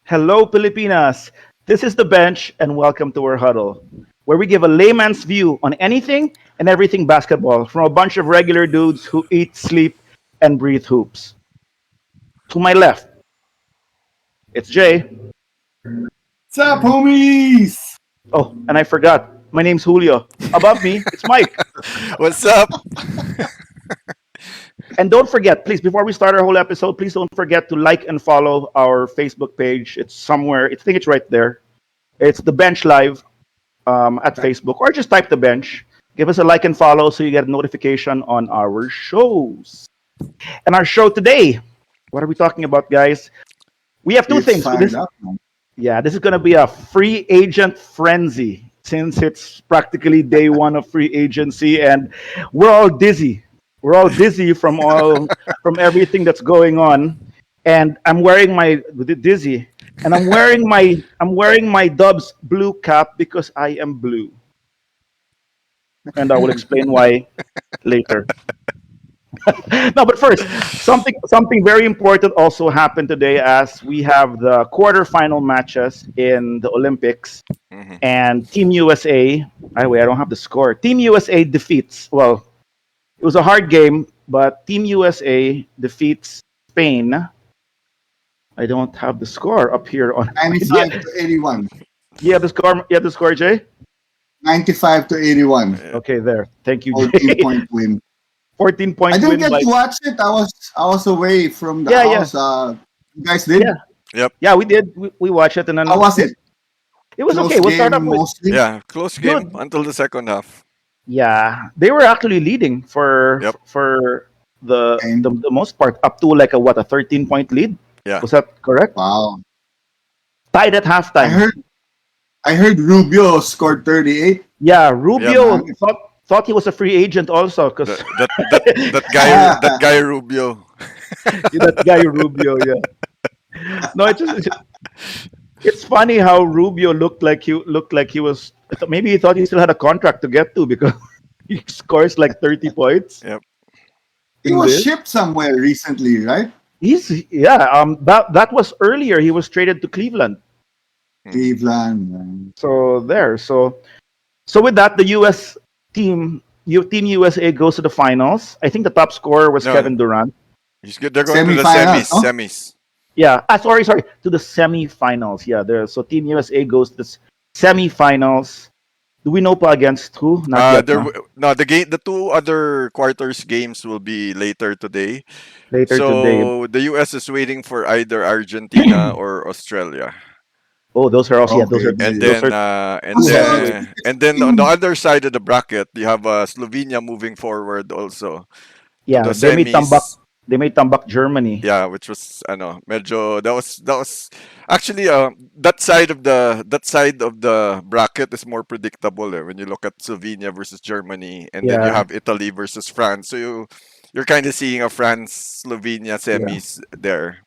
Hello, Pilipinas. This is The Bench, and welcome to our huddle, where we give a layman's view on anything and everything basketball from a bunch of regular dudes who eat, sleep, and breathe hoops. To my left, it's Jay. What's up, homies? Oh, and I forgot, my name's Julio. Above me, it's Mike. What's up? And don't forget, please, before we start our whole episode, please don't forget to like and follow our Facebook page. It's somewhere, I think it's right there. It's The Bench Live at Facebook, or just type The Bench. Give us a like and follow so you get a notification on our shows. And our show today, what are we talking about, guys? We have two things. This is going to be a free agent frenzy since it's practically day one of free agency, and we're all dizzy. We're all dizzy from everything that's going on, and I'm wearing my dizzy, and I'm wearing my Dubs blue cap because I am blue, and I will explain why later. No, but first, something very important also happened today as we have the quarterfinal matches in the Olympics, and Team USA. I don't have the score. Team USA defeats. Well, it was a hard game, but Team USA defeats Spain. I don't have the score up here on 95 to 81. You have the score. You have the score, Jay. 95 to 81. Okay, there. Thank you, Jay. 14-point win. 14-point I win. didn't get to watch it. I was away from the house. You guys did? Yeah. Yep. Yeah, we did. We watched it, and then How was it? it was Close okay. We'll start game off with mostly. Yeah, close game Good. until the second half. yeah. They were actually leading for Yep. the most part up to like a 13-point lead. Yeah. Was that correct? Wow. Tied at halftime. I heard Rubio scored 38. Yeah, Rubio man. thought he was a free agent also because That guy Rubio. that guy Rubio. Yeah. No, it's funny how Rubio looked like he was. Maybe he thought he still had a contract to get to because he scores like 30 points. Yep. He was shipped somewhere recently, right? That was earlier. He was traded to Cleveland. Cleveland. Man. So with that, the U.S. Team USA goes to the finals. I think the top scorer was No. Kevin Durant. He's good. They're going to the Semifinals, huh? semis. Yeah. Sorry. To the semifinals. Yeah. So Team USA goes to the semifinals. Do we know pa against who? Not yet. No? The two other quarters games will be later today. Later today. So the US is waiting for either Argentina or Australia. Oh, those are also Okay. those are And those then are and then on the other side of the bracket, you have Slovenia moving forward also to the they made tambak. semis. They made tambak Germany. Yeah, which was medyo that was actually that side of the bracket is more predictable when you look at Slovenia versus Germany, and then you Yeah. have Italy versus France. So you're kind of seeing a France Slovenia semis there.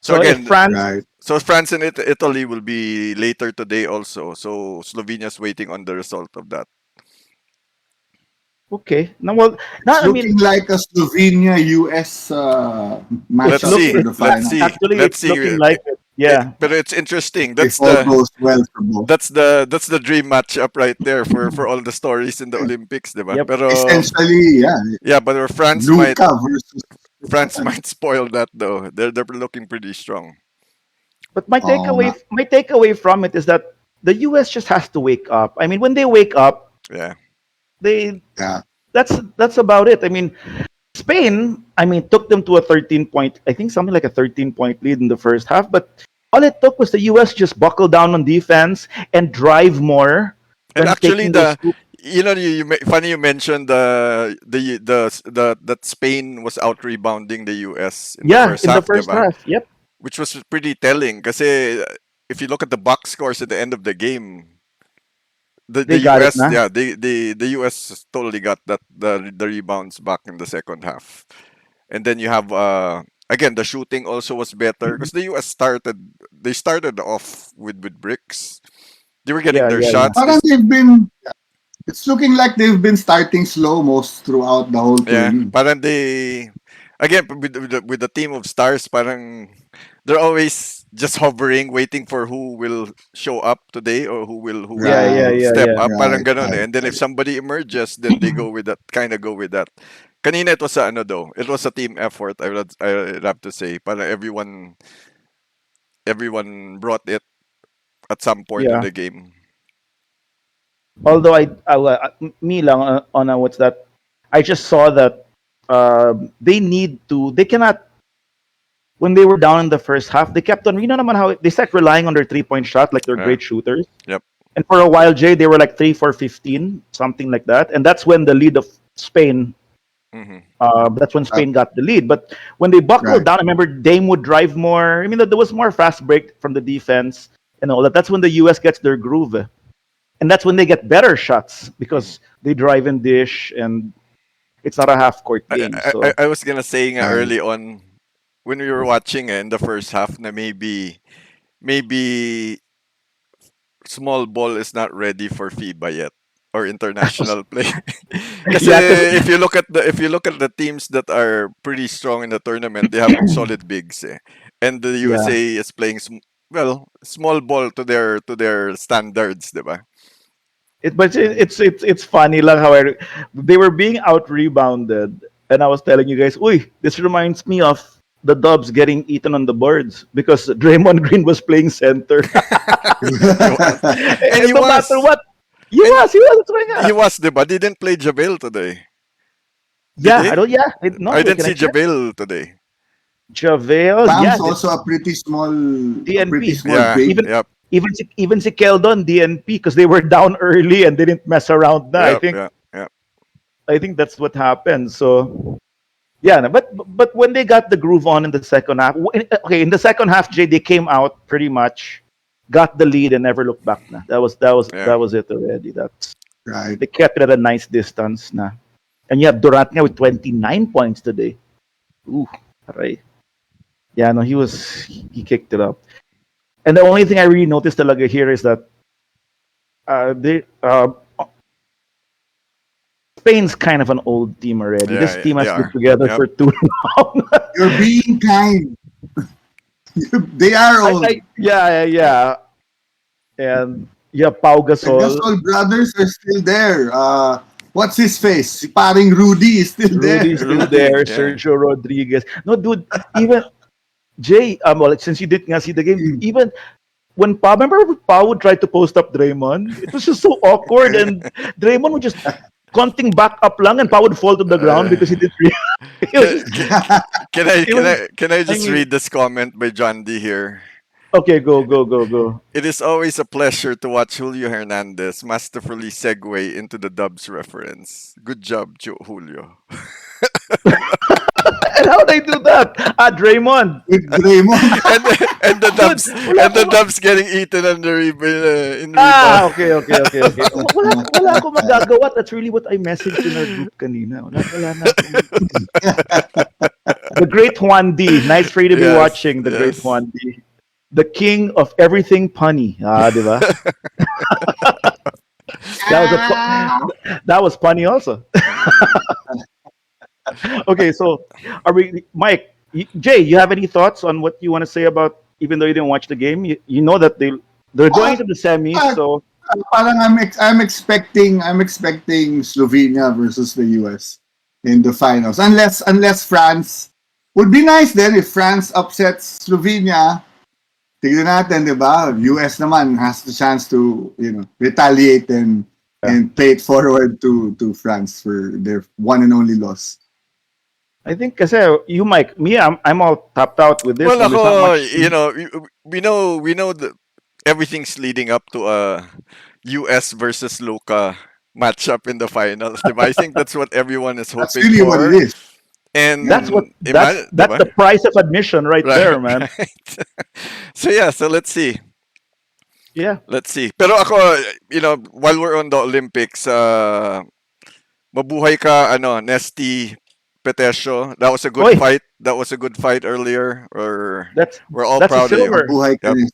So So if again, France, Right. so France and Italy will be later today also. So Slovenia's waiting on the result of that. okay. No, well, no, It's I mean, looking like a Slovenia-US Let's matchup see. for the Let's final. see. actually, Let's it's see. looking like it. Yeah. But it's interesting. If all goes well for both. That's the dream matchup right there for all the stories in the Olympics, diba? Yep. Pero Essentially, yeah. but Luka versus France might spoil that though. They're looking pretty strong. But my Oo nga. takeaway from it is that the US just has to wake up. I mean, when they wake up, Yeah. they Yeah. that's about it. I mean, Spain, took them to a 13-point, I think something like a 13-point lead in the first half, but all it took was the US just buckle down on defense and drive more. And than actually taking those the funny you mentioned that Spain was out rebounding the US in the first in the half, first diba? half. Yep. Which was pretty telling kasi if you look at the box scores at the end of the game, the They got it US, na. yeah, the US totally got the rebounds back in the second half. And then you have again the shooting also was better because the US started off with bricks. They were getting their Yeah. shots. Parang it's looking like they've been starting slow most throughout the whole Yeah, tournament. parang they again with the team of stars, parang they're always just hovering, waiting for who will show up today or who Yeah, will yeah, Right, yeah, step yeah. up. Parang right, ganun eh. right, And then if right. somebody emerges, then they go with that, kind of go with that. Kanina it was a ano though. It was a team effort. I'd have to say. Para everyone brought it at some point in Yeah. the game. Although me lang on what's that? I just saw that they need to. They cannot. When they were down in the first half, they kept on. You know, naman how they started relying on their 3 point shot, like they're Yeah. great shooters. Yep. And for a while, Jay, they were like 3 for 15, something like that. And that's when the lead of Spain. Hmm. That's when Uh, Spain got the lead. But when they buckled right. down, I remember Dame would drive more. I mean, there was more fast break from the defense and all that. That's when the US gets their groove. And that's when they get better shots Hmm. because they drive and dish, and it's not a half court I, game. I I So I was gonna say nga Right. early on when we were watching in the first half na maybe small ball is not ready for FIBA yet or international play. Because yeah, because if you look at the teams that are pretty strong in the tournament, they have solid bigs, eh. And the yeah, USA is playing well small ball to their standards, diba? but it's funny lang how they were being out rebounded, and I was telling you guys, "Uy, this reminds me of the Dubs getting eaten on the boards because Draymond Green was playing center, He was, and and he no matter was, what, and he was, that's right, he yeah, was, diba? Didn't play Javel today, did yeah, he? I don't, yeah, no, I wait, didn't can I see check? Javel today. Javel, Bam's yeah, also a pretty DNP. small Yeah, big. Even yep, even si Keldon DNP because they were down early and they didn't mess around. Na. yep, yep, yep. I think that's what happened. So yeah, no, but when they got the groove on in the second half, okay, in the second half, Jay, they came out pretty much, got the lead and never looked back. Na. Yeah. That was it already. That's Right. they kept it at a nice distance. Na. And you have Durant nga with 29 points today. Ooh, aray. Yeah, no, he kicked it up. And the only thing I really noticed talaga here is that they Spain's kind of an old team already. This Yeah, team they has been are. together Yep. for too long. You're being kind. They are old. Yeah, yeah, yeah. And yeah, Pau The Gasol, Gasol brothers are still there. What's his face? Si paring Rudy is still there. Rudy's still Rudy. there, Yeah. Sergio Rodriguez. No, dude, even Jay, well, since you didn't see the game, even when Pau, remember when Pau would try to post up Draymond? It was just so awkward, and Draymond would just conting back up lang, and Pau would fall to the ground Uh, because he didn't really. It was can, just, can, can I it can was. I can I I just mean, read this comment by John D here? okay, go, go, go, go. It is always a pleasure to watch Julio Hernandez masterfully segue into the Dubs reference. Good job, Julio. And how they do that? Draymond. With Draymond. And the Dude, Dubs wala and ko the Dubs getting eaten on the in rebound. Okay, okay, okay, okay. Wala ako magagawa. That's really what I messaged in our group kanina. Wala na akong... The great Juan D. Nice for you to be Yes, watching, the great yes. Juan D. The king of everything punny. Di ba? That was that was punny also. Okay, so are we, Mike, Jay, you have any thoughts on what you want to say about, even though you didn't watch the game, you know that they're going Ah, into the semis, ah, so Parang I'm expecting Slovenia versus the US in the finals. Unless France would be nice then if France upsets Slovenia. Tignan natin, di ba? US naman has the chance to, retaliate yeah. and play it forward to France for their one and only loss. I think kasi you, Mike, me, I'm all tapped out with this Well, one. There's not ako, much. we know that everything's leading up to a US versus Luca matchup in the finals, diba? I think that's what everyone is That's hoping really what it for. is. That's And what imagine, that's the diba? price of admission right Right, there, man. right. So yeah, so let's see. Yeah. Let's see. Pero ako, while we're on the Olympics, mabuhay ka, Nesty Petesio. That was a good Oi, fight. That was a good fight earlier. that's We're all that's a proud of you. silver. Mabuhay ka Yep, rin.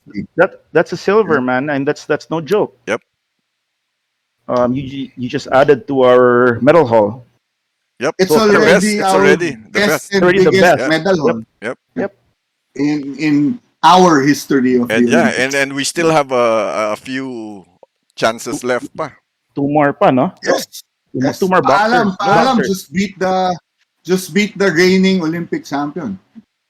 That's a silver, man, and that's no joke. yep, You just added to our medal haul. yep. It's So The three, best. already It's our already the best best. and already the biggest best. Yeah, medal Yep, haul yep. yep. in our history of And the yeah, Olympics. and we still have a few chances left pa. Two more pa, no? Yes. Two Yes. more boxers. Paalam Boxers. just beat the reigning Olympic champion.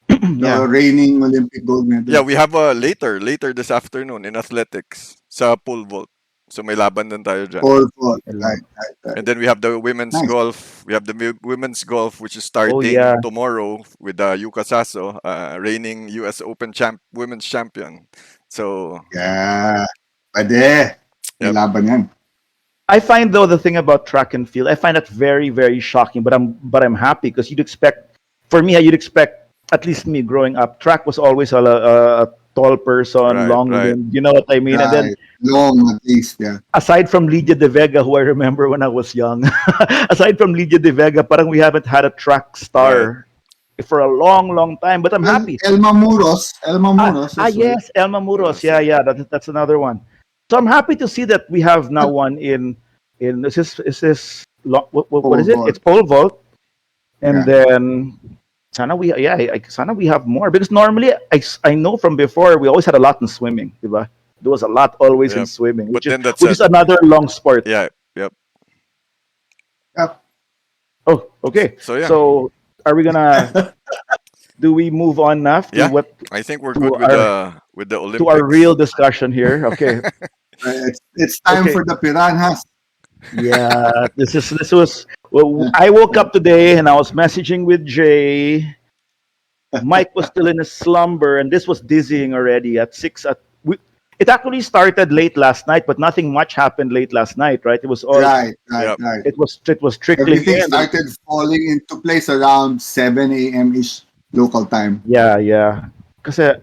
Yeah. The reigning Olympic gold medal. Yeah, we have later this afternoon in athletics sa pole vault. So may laban din tayo dyan. Pole vault. Right. And then we have the women's Nice. golf. We have the women's golf, which is Oh, starting yeah. tomorrow with Yuka Saso, reigning U.S. Open women's champion. So Yeah. Pwede. May Yep. laban yan. I find though the thing about track and field, I find that very, very shocking. But I'm happy because you'd expect, for me, you'd expect, at least me growing up, track was always a tall person, Right, long right. limbed. You know what I mean? And then Right. Long at least, yeah. aside from Lydia De Vega, who I remember when I was young, aside from Lydia De Vega, parang we haven't had a track star for a long, long time. But I'm Well, happy. Elma Muros. As well. Yes, Elma Muros. Yeah, that's another one. So I'm happy to see that we have now one in is this what is it? Pole vault. It's pole vault, and Yeah. then sana we have more because normally I know from before we always had a lot in swimming, diba? There was a lot always in Yep. swimming, But then that's which is another long sport. yeah, yep. Yep. Oh, okay. So yeah, So are we gonna? Do we move on now to Yeah. what I think we're to good with the to Olympics. our real discussion here? Okay. It's time Okay. for the piranhas. Yeah, this was. Well, I woke up today and I was messaging with Jay. Mike was still in a slumber, and this was dizzying already at 6. It actually started late last night, but nothing much happened late last night, right? It was all. Right. Yep. It was trickling Everything in. started falling into place around 7 a.m. ish local time. Yeah.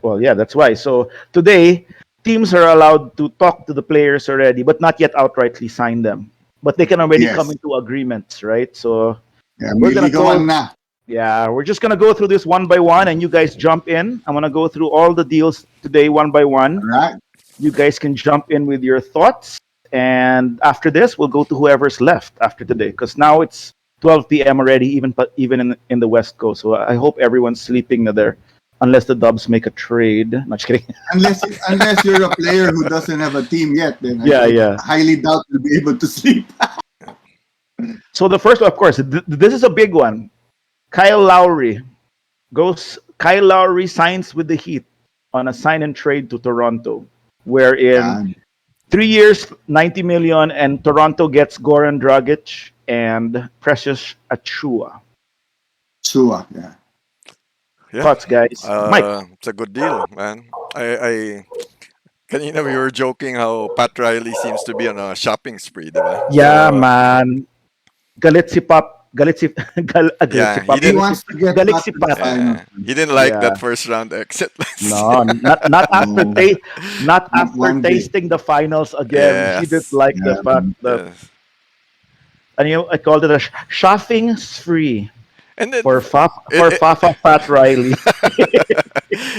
Well, yeah, that's why. So today, teams are allowed to talk to the players already, but not yet outrightly sign them. But they can already Yes. come into agreements, right? So Yeah, We're gonna miligawan go- na. yeah, we're just gonna go through this one by one, and you guys jump in. I'm gonna go through all the deals today one by one. Right? You guys can jump in with your thoughts, and after this, we'll go to whoever's left after today, because now it's 12 p.m. already, even in the West Coast. So I hope everyone's sleeping there, unless the Dubs make a trade. Not just kidding. Unless you're a player who doesn't have a team yet, then Yeah. highly doubt you'll be able to sleep. So the first one, of course, this is a big one. Kyle Lowry signs with the Heat on a sign and trade to Toronto, wherein 3 years, 90 million, and Toronto gets Goran Dragic and Precious Achua. Sure, yeah. Yeah. Thoughts, guys? Mike. It's a good deal, man. I kanina we were joking how Pat Riley seems to be on a shopping spree, diba? Yeah, So, man. Galit si Pop. Galit si Yeah, Pop. he didn't- He wants to get Galit back si to the Pat. finals. he didn't like Yeah. that first round exit. No, not after not after one day. tasting the finals again. He Yes. didn't like the Yeah. fact that, Yes. and I called it a shopping spree And then for it- Fafa Pat Riley.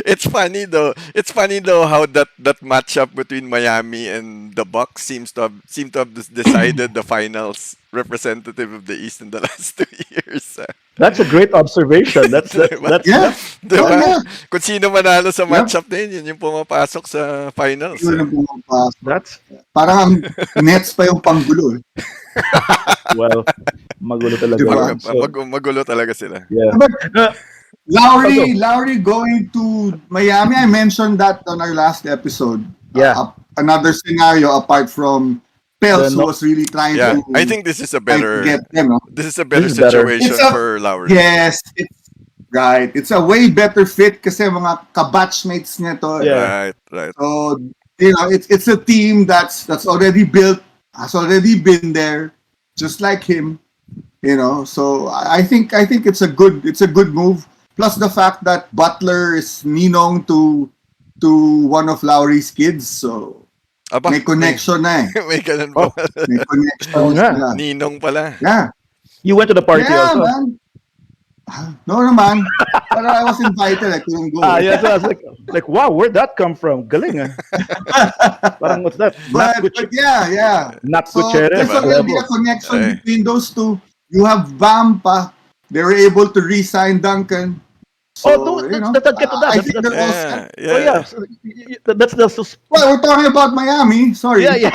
it's funny though how that matchup between Miami and the Bucks seems to have decided the finals representative of the East in the last 2 years. That's a great observation. That's Yeah. Diba? Oh, yeah. Kung sino manalo sa Yep. matchup na yun yung pumapasok sa finals. Yun ang pumapasok. that's Parang ang Nets pa yung panggulo. well, magulo talaga. Diba? yun. So, Magulo talaga sila. yeah. Lowry going to Miami. I mentioned that on our last episode. Yeah. Another scenario apart from Pels, who was really trying Yeah, to. I think this is a trying to better get them. No? this is a better This is better. situation It's a- for Lowry. Yes, it's right. It's a way better fit kasi mga kabatchmates niya to. Yeah. Right. So it's a team that's already built, has already been there, just like him. So I think it's a good move. Plus the fact that Butler is ninong to one of Lowry's kids, so Aba, may connection na eh. May ganun pa. May connection Oo nga. sila. Ninong pala. Yeah. You went to the party Yeah, also. man. No naman. Pero I was invited. I couldn't go. Yeah, so I was like, wow, where'd that come from? Galing, ah. Parang what's that? But yeah. Not So Gutierrez. there's already a connection Eh. between those two. You have Bam pa. They were able to re-sign Duncan. Oh, So, you know, let's get to that. I think they're all set. Yeah, Oh yeah, yeah. that's the Well, we're talking about Miami. Sorry. yeah, yeah.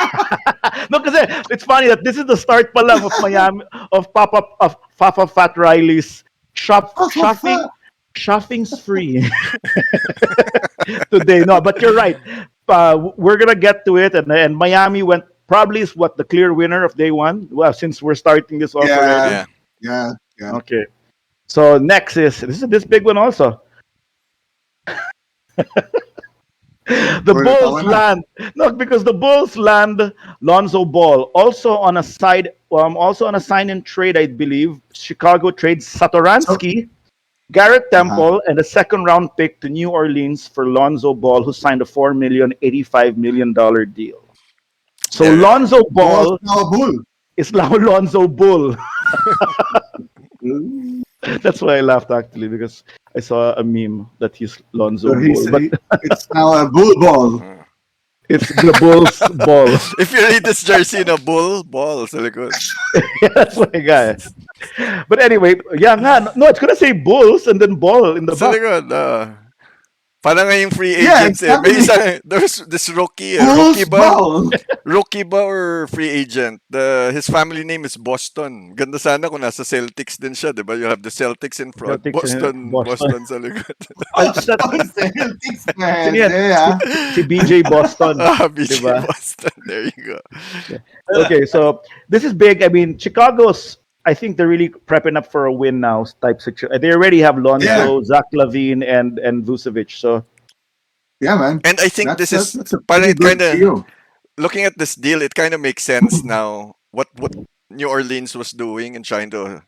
No, kasi it's funny that this is the start pa lang of Miami of Papa Fat Riley's shopping. Shopping's free today. No, but you're right. We're gonna get to it, and Miami went probably is what the clear winner of day one. Well, since we're starting this off already. Yeah, Yeah. yeah, yeah. Okay. So next is this big one also. The Or Bulls natawa na. land no because the Bulls land Lonzo Ball also on a sign-in trade, I believe. Chicago trades So, Satoransky, Garrett uh-huh. Temple, and a second-round pick to New Orleans for Lonzo Ball, who signed a $4,085 million deal. So Yeah. Lonzo Ball's Ball now a bull. is now Lonzo Bull. That's why I laughed actually because I saw a meme that he's Lonzo So Bull, but it's now a bull ball. Uh. it's the Bulls ball. If you read this jersey na ball sa likod. Yeah, that's my guy. But anyway, yeah, nga, no, it's gonna say Bulls and then ball in the Sa back. likod, parang nga yung free Yeah, agents eh. May exactly. there's this rookie Bull's ball. Rookie ba or free agent? His family name is Boston. Ganda sana kung nasa Celtics din siya, di ba? You have the Celtics in front. Celtics and Boston. Boston sa likod. It's that, Celtics, sino man. yan? Yeah. Si BJ Boston, BJ diba? Boston. There you go. Okay, so this is big. I mean, Chicago's. I think they're really prepping up for a win now. Type situation. They already have Lonzo, Zach LaVine, and Vucevic. So Yeah, man. And I think this is That's a parang pretty it good kind of deal. looking at this deal, it kind of makes sense now. What New Orleans was doing and trying to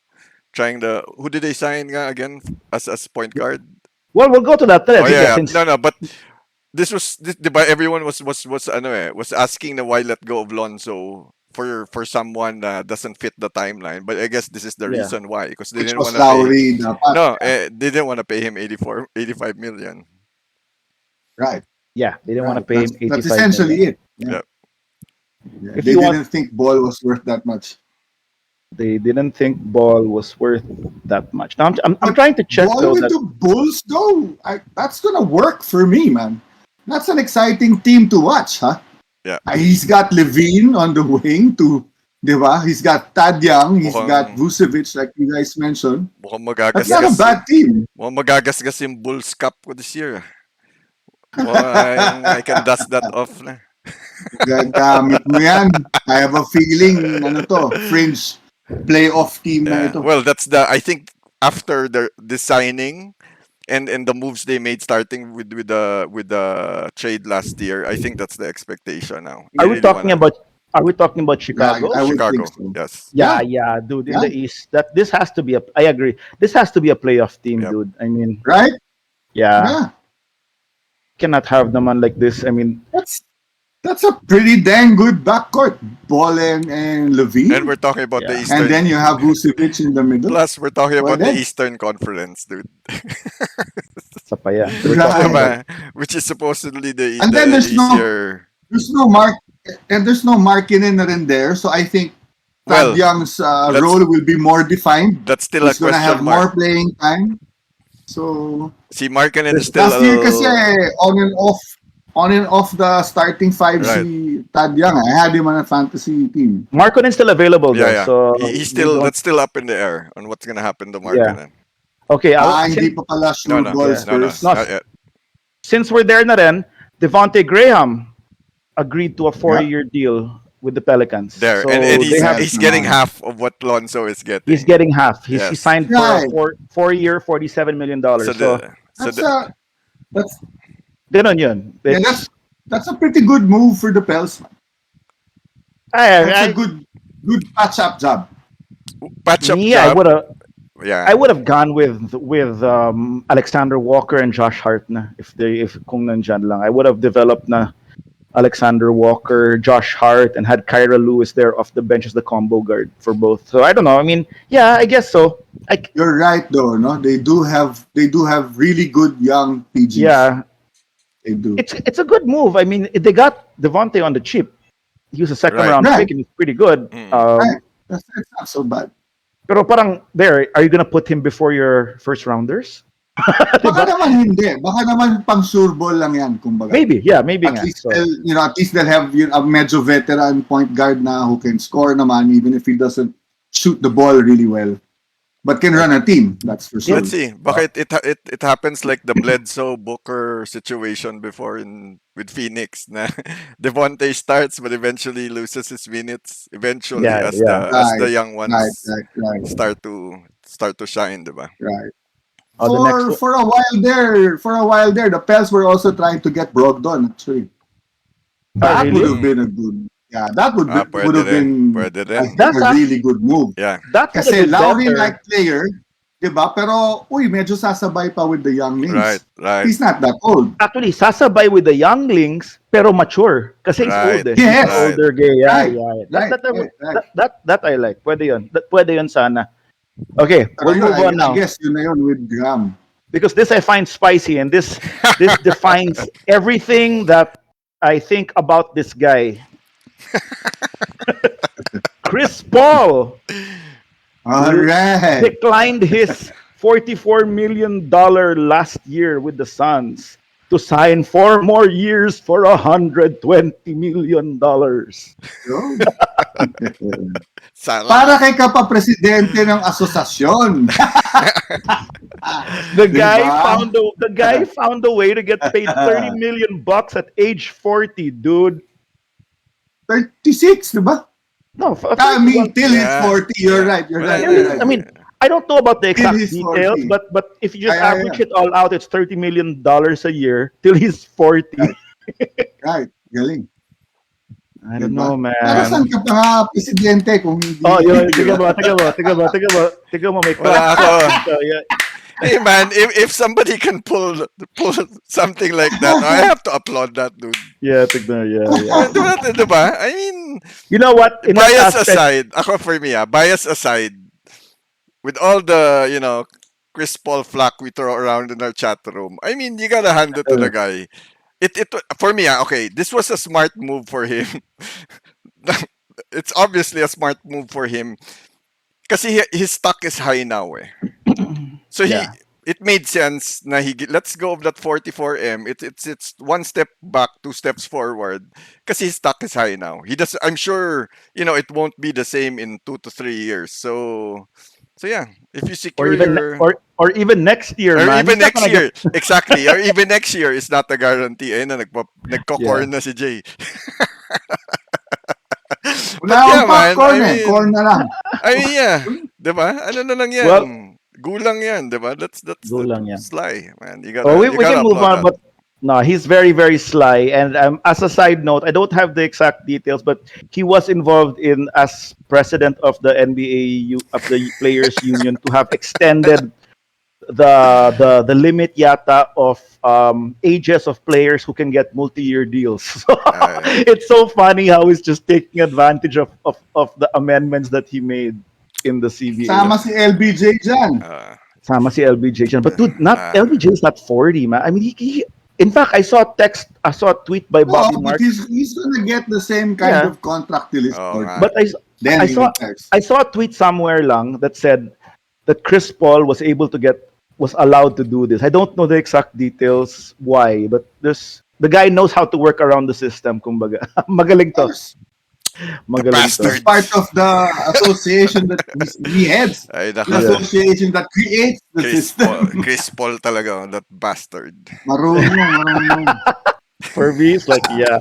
who did they sign nga again as point guard? well, we'll go to that. Oh yeah, yeah. Since No, but diba, everyone was asking na why let go of Lonzo for someone that doesn't fit the timeline. But I guess this is the yeah, reason why, because they Which didn't was want to pay. Lowry dapat. No, they didn't want to pay him 85 million. Right. yeah, they didn't want to Right. pay him That's 85 essentially million. it. Yeah. Yeah. Yeah. If They you want, didn't think ball was worth that much. they didn't think Ball was worth that much. Now I'm But trying to check ball though with that the Bulls, though, that's gonna work for me, man. That's an exciting team to watch, huh? Yeah. He's got Levine on the wing to, di ba? He's got Tad Young, he's got Mukhang Vucevic, like you guys mentioned. mukhang That's not a magagasgas. bad team. Mukhang magagasgas yung Bulls Cup ko this year. I can dust that off na. Gagamit mo yan. I have a feeling, ano to, fringe playoff team na Yeah. ito. Well, I think after the signing and the moves they made starting with the trade last year, I think that's the expectation now. They are we really talking wanna about are we talking about Yeah, Chicago? I would Chicago. think so. Yes. Yeah, Yeah, yeah, dude. In yeah, the East, this has to be a. I agree. This has to be a playoff team, Yep. dude. I mean, right? yeah, Yeah. cannot have the man like this. I mean, That's a pretty dang good backcourt. Ball and And Levine. we're talking about the yeah, And Eastern. then you have Vucevic in the middle. Plus, we're talking Well, about the then, Eastern Conference, dude. sa pa yan. We're talking right. about Which is supposedly And then the easier. there's no Markkinen na rin there. So I think Tad Well, Young's that's role will be more defined. that's still a He's gonna have question mark. more playing time. So See, Markkanen is still last year kasi on and off the starting five right. si Tad Young. I had him on a fantasy team. Markkonen's still available Yeah, though, yeah. so He's we still don't. that's still up in the air on what's gonna happen to Yeah. Markkanen. Okay, Hindi pa pala No, sure no, balls yeah. no, first. No, not yet. since we're there na rin, Devontae Graham agreed to a Yeah. 4-year deal with the Pelicans. There, So and they he's have he's getting naman. half of what Lonzo is he's getting. getting half. He Yes. signed for a Right. four-year, $47 million. So So That's ganun yun. yeah, It's that's a pretty good move for the Pels. That's a I good patch up job. patch up me, I job. would have Yeah. I would have gone with Alexander Walker and Josh Hart na if kung nandyan lang. I would have developed na Alexander Walker, Josh Hart, and had Kyra Lewis there off the bench as the combo guard for both. So I don't know. I mean, yeah, I guess so. You're right though, no? They do have really good young PGs. Yeah, They do. it's a good move. I mean, they got Devontae on the cheap. He was a second Right. round Right. pick and he's pretty good. Mm. Right. That's not so bad. Pero parang there, are you gonna put him before your first rounders? Baka naman hindi. Baka naman pang sure ball lang yan, kumbaga. Maybe At nga. least, So, at least they'll have a medyo veteran point guard na who can score naman even if he doesn't shoot the ball really well. But can run a team, that's for sure. Let's see. Baka it happens like the Bledsoe Booker situation before with Phoenix na Devontae starts but eventually loses his minutes eventually Yeah, as yeah. the as the young ones Right. start to shine, diba? Right. the next For a while there, the Pels were also trying to get Brogdon actually. That really? would have been a good. Yeah, that would Pwede have rin. been Pwede rin. I think That's a really good move. Yeah. that would have Kasi been Lowry better. like player, 'di ba? Pero medyo sasabay pa with the younglings. Right. He's not that old. Actually, sasabay with the younglings, pero mature. Kasi he's Right. older. Yes. He's older gay. Yeah, Right. yeah. Right. That I like. Pwede yun sana. Okay, Pero we'll move on now. I guess yun na yun with Graham. Because this I find spicy, and this defines everything that I think about this guy. Chris Paul All right. declined his $44 million last year with the Suns to sign 4 more years for $120 million. Sana. Para kay kapapresidente ng asosasyon. The guy Diba? found a way to get paid $30 million at age 40, dude. 36, diba? No, I mean, till he's Yeah. 40, you're right. You're Well, right. yeah, You're right. I mean, I don't know about the exact he's details, 40. but if you just Yeah. average it all out, it's $30 million a year till he's 40. Right. Galing. I don't Diba? know, man. Para saan ka pa nga presidente kung hindi? Oh, yun. Tiga mo. May Wala ako. So, yeah. Hey man, if somebody can pull something like that, I have to applaud that dude. Yeah, tignan. Yeah. Diba? I mean, You know what? In that bias aspect, aside, ako for me, bias aside, with all the, Chris Paul flack we throw around in our chat room, I mean, you gotta hand it to the guy. It for me, okay, this was a smart move for him. It's obviously a smart move for him. Kasi his stock is high now eh. So Yeah. it made sense na let's go of that 44M. It's one step back, two steps forward. Kasi his stock is high now. I'm sure, it won't be the same in 2 to 3 years. So yeah, if you secure or even next year, or man. even He's not next gonna year. Exactly. Or even next year is not a guarantee. Ayun na, nagko-corn na si Jay. Wala Yeah, akong man, popcorn I mean- Corn na lang. I mean, yeah. Diba? Ano na lang yan? Well, Gulang yan, diba? That's Gulang yan. sly, man. You gotta, Oh, we you can gotta move applaud on, that. but no, he's very, very sly. And as a side note, I don't have the exact details, but he was involved in as president of the NBA of the Players Union to have extended the limit yata of ages of players who can get multi-year deals. So it's so funny how he's just taking advantage of the amendments that he made in the CBA. Sama si LBJ dyan. Sama si LBJ dyan. But dude, LBJ is not 40, man. I mean, he in fact, I saw a tweet by Bobby But Marks. he's gonna get the same kind Yeah. of contract till he's Oh, 40. man. But Then I he saw retires. I saw a tweet somewhere lang that said that Chris Paul was allowed to do this. I don't know the exact details why, but the guy knows how to work around the system, kumbaga. Magaling to. Magaling to. bastard. He's part of the association that he heads. Ay, The naka, association that creates the system. Chris Paul talaga, that bastard. Marunong. For me, it's like, yeah.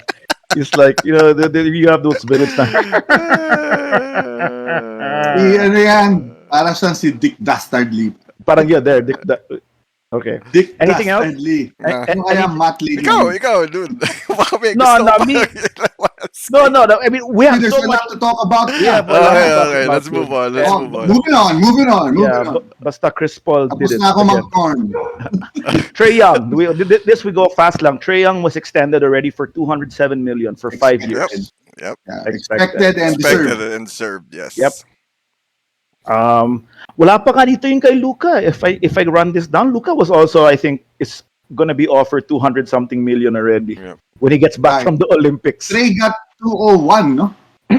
It's like, you have those minutes na. Ano yan? Para siyang si Dick Dastardly. Parang, yeah, there. Okay. Dick Anything else? Dastardly. Ah. Ano kaya Matt Lee? Ikaw, dude. Baka may No, gusto no, ka me- ilawas. No. I mean, we have There's so a much. lot to talk about. Yeah, Yeah. but- Okay, let's move on. Let's move on. Moving on. Yeah, basta Chris Paul Tapos did it. na ako again. mag-corn. Trey Young, we go fast lang. Trey Young was extended already for $207 million for 5 years. Yep. Yeah, Expected. expected and Expected deserved. and served, yes. Yep. Wala pa nga dito yung kay Luka. If I run this down, Luka was also, I think, is gonna be offered 200 something million already Yep. when he gets back Right. from the Olympics. Trey got 201, no?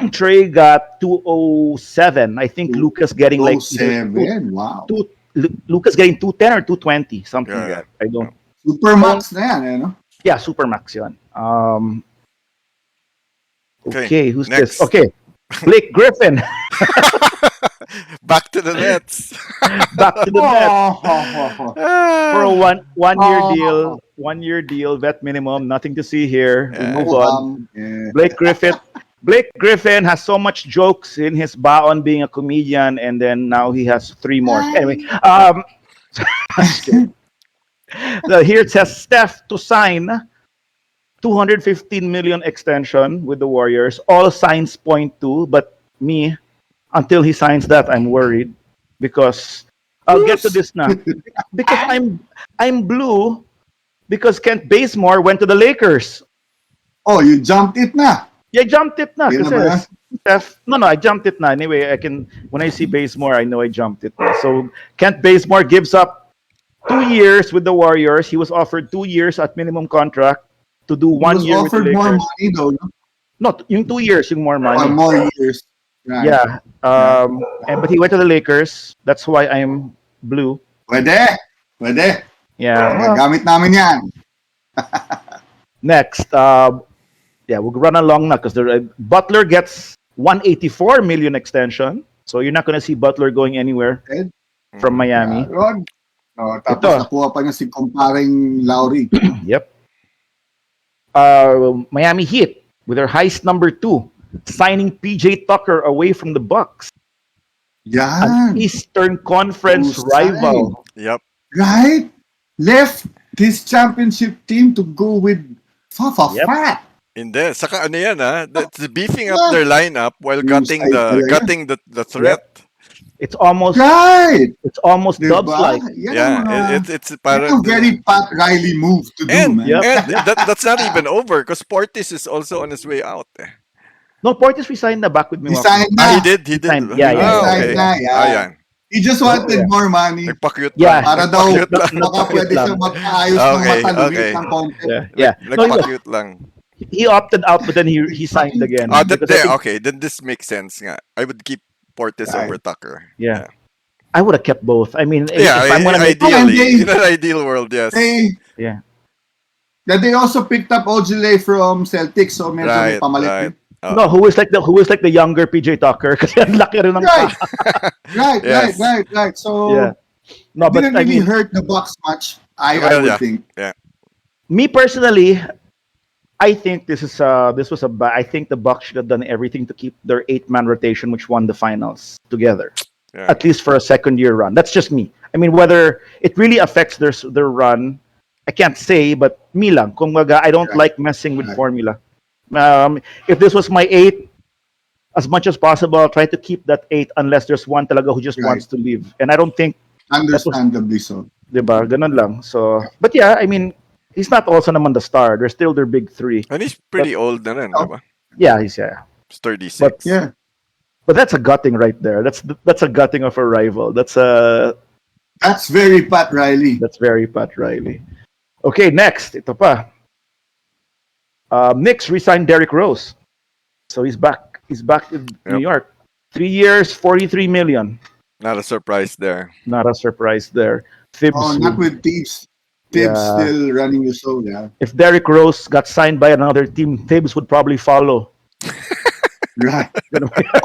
Trey got 207. I think Luka's getting like either 207. Wow. Lucas getting 210 or 220, something Yeah, like yeah. that. I don't. Supermax na yan, eh, no? Yeah, Supermax yun. Okay, Okay, who's this? next. Okay, Blake Griffin. Back to the Nets. Back to the Nets for a Ah, one year Oh, deal. 1 year deal, vet minimum. Nothing to see here. We yeah. move on. yeah. Blake Griffin. Blake Griffin has so much jokes in his baon being a comedian, and then now he has three more. Anyway, just kidding. Here it says Steph to sign 215 million extension with the Warriors. All signs point to, but me, until he signs that, I'm worried because I'll get to this now. Because I'm blue because Kent Bazemore went to the Lakers. Oh, you jumped it na. Yeah, I jumped it na Yun na ba yan? kasi Steph. No, I jumped it na. Anyway, I can when I see Bazemore, I know I jumped it na. So Kent Bazemore gives up 2 years with the Warriors. He was offered 2 years at minimum contract to do He one was year with the offered more Lakers. money though, no? No, yung 2 years, yung more Or money. more years. Right. Yeah. But he went to the Lakers. That's why I'm blue. Pwede. Pwede. Yeah. Well, Gagamit namin yan. next, yeah, we'll run along now because Butler gets 184 million extension. So you're not going to see Butler going anywhere Okay. from Miami. Rod. Oh, tapos Ito. nakuha pa niya si kumparing Lowry. Yep. Miami Heat with their heist number 2, signing PJ Tucker away from the Bucks, an Yan. Eastern Conference Who's rival. Yep. Right? Left his championship team to go with Fafa Yep. Fat. Hindi. Saka ano yan, ha? That's beefing up their lineup while Yung gutting side talaga. the threat. It's almost Right. Dubs Diba? like. Yan Yeah, ang mga- it's yan parang ang very Pat Riley move to do, and man. Yep. and that's not even over because Portis is also on his way out. No, Portis resigned na back with He Milwaukee. signed Ah, na. he did. signed. Yeah, yeah, Ah, yeah. okay. Signed na, yeah. Ayan. He just wanted Yeah. more money. Nagpa-cute Yeah. lang. Para daw, Nagpa-cute lang. baka pwede lang. siya magpaayos ng Okay, mataluwit okay. ng konti. Yeah. No, Nagpa-cute lang. he opted out, but then he signed again. Ah, Because I think- okay. Then this makes sense nga. I would keep Portis Right. over Tucker. Yeah. I would have kept both. I mean, Yeah, if I'm gonna make, ideally. Oh, In an ideal world, yes. yeah, That they also picked up Ojale from Celtics, so medyo may Right, pamalit right. din. no, who is like the younger PJ Tucker kasi ang laki rin ng Right. Right, Yes. right. So, Yeah. No, but didn't I really mean, hurt the Bucks much, I Well, would yeah. think. me personally, I think this was I think the Bucks should have done everything to keep their 8-man rotation, which won the finals together, Yeah. at least for a second-year run. That's just me. I mean, whether it really affects their run, I can't say, but me lang. Kumbaga, I don't Right. like messing with Right. formula. If this was my 8, as much as possible, I'll try to keep that 8 unless there's one talaga who just Right. wants to leave. And I don't think, Understandably so. diba, ganun lang. So, but yeah, I mean, he's not also naman the star. They're still their big 3. And he's pretty old na rin, Oh. diba? Yeah, he's yeah. He's 36. But- Yeah. But that's a gutting right there. That's a gutting of a rival. That's Very Pat Riley. very Pat Riley. Okay, next. Ito pa. Knicks resigned Derrick Rose. So he's back. He's back in New Yep. York. 3 years, 43 million. Not a surprise there. Not a surprise there. Thibs Oh, not with Thibs. Thibs Yeah. still running the show, yeah. if Derrick Rose got signed by another team, Thibs would probably follow. Right.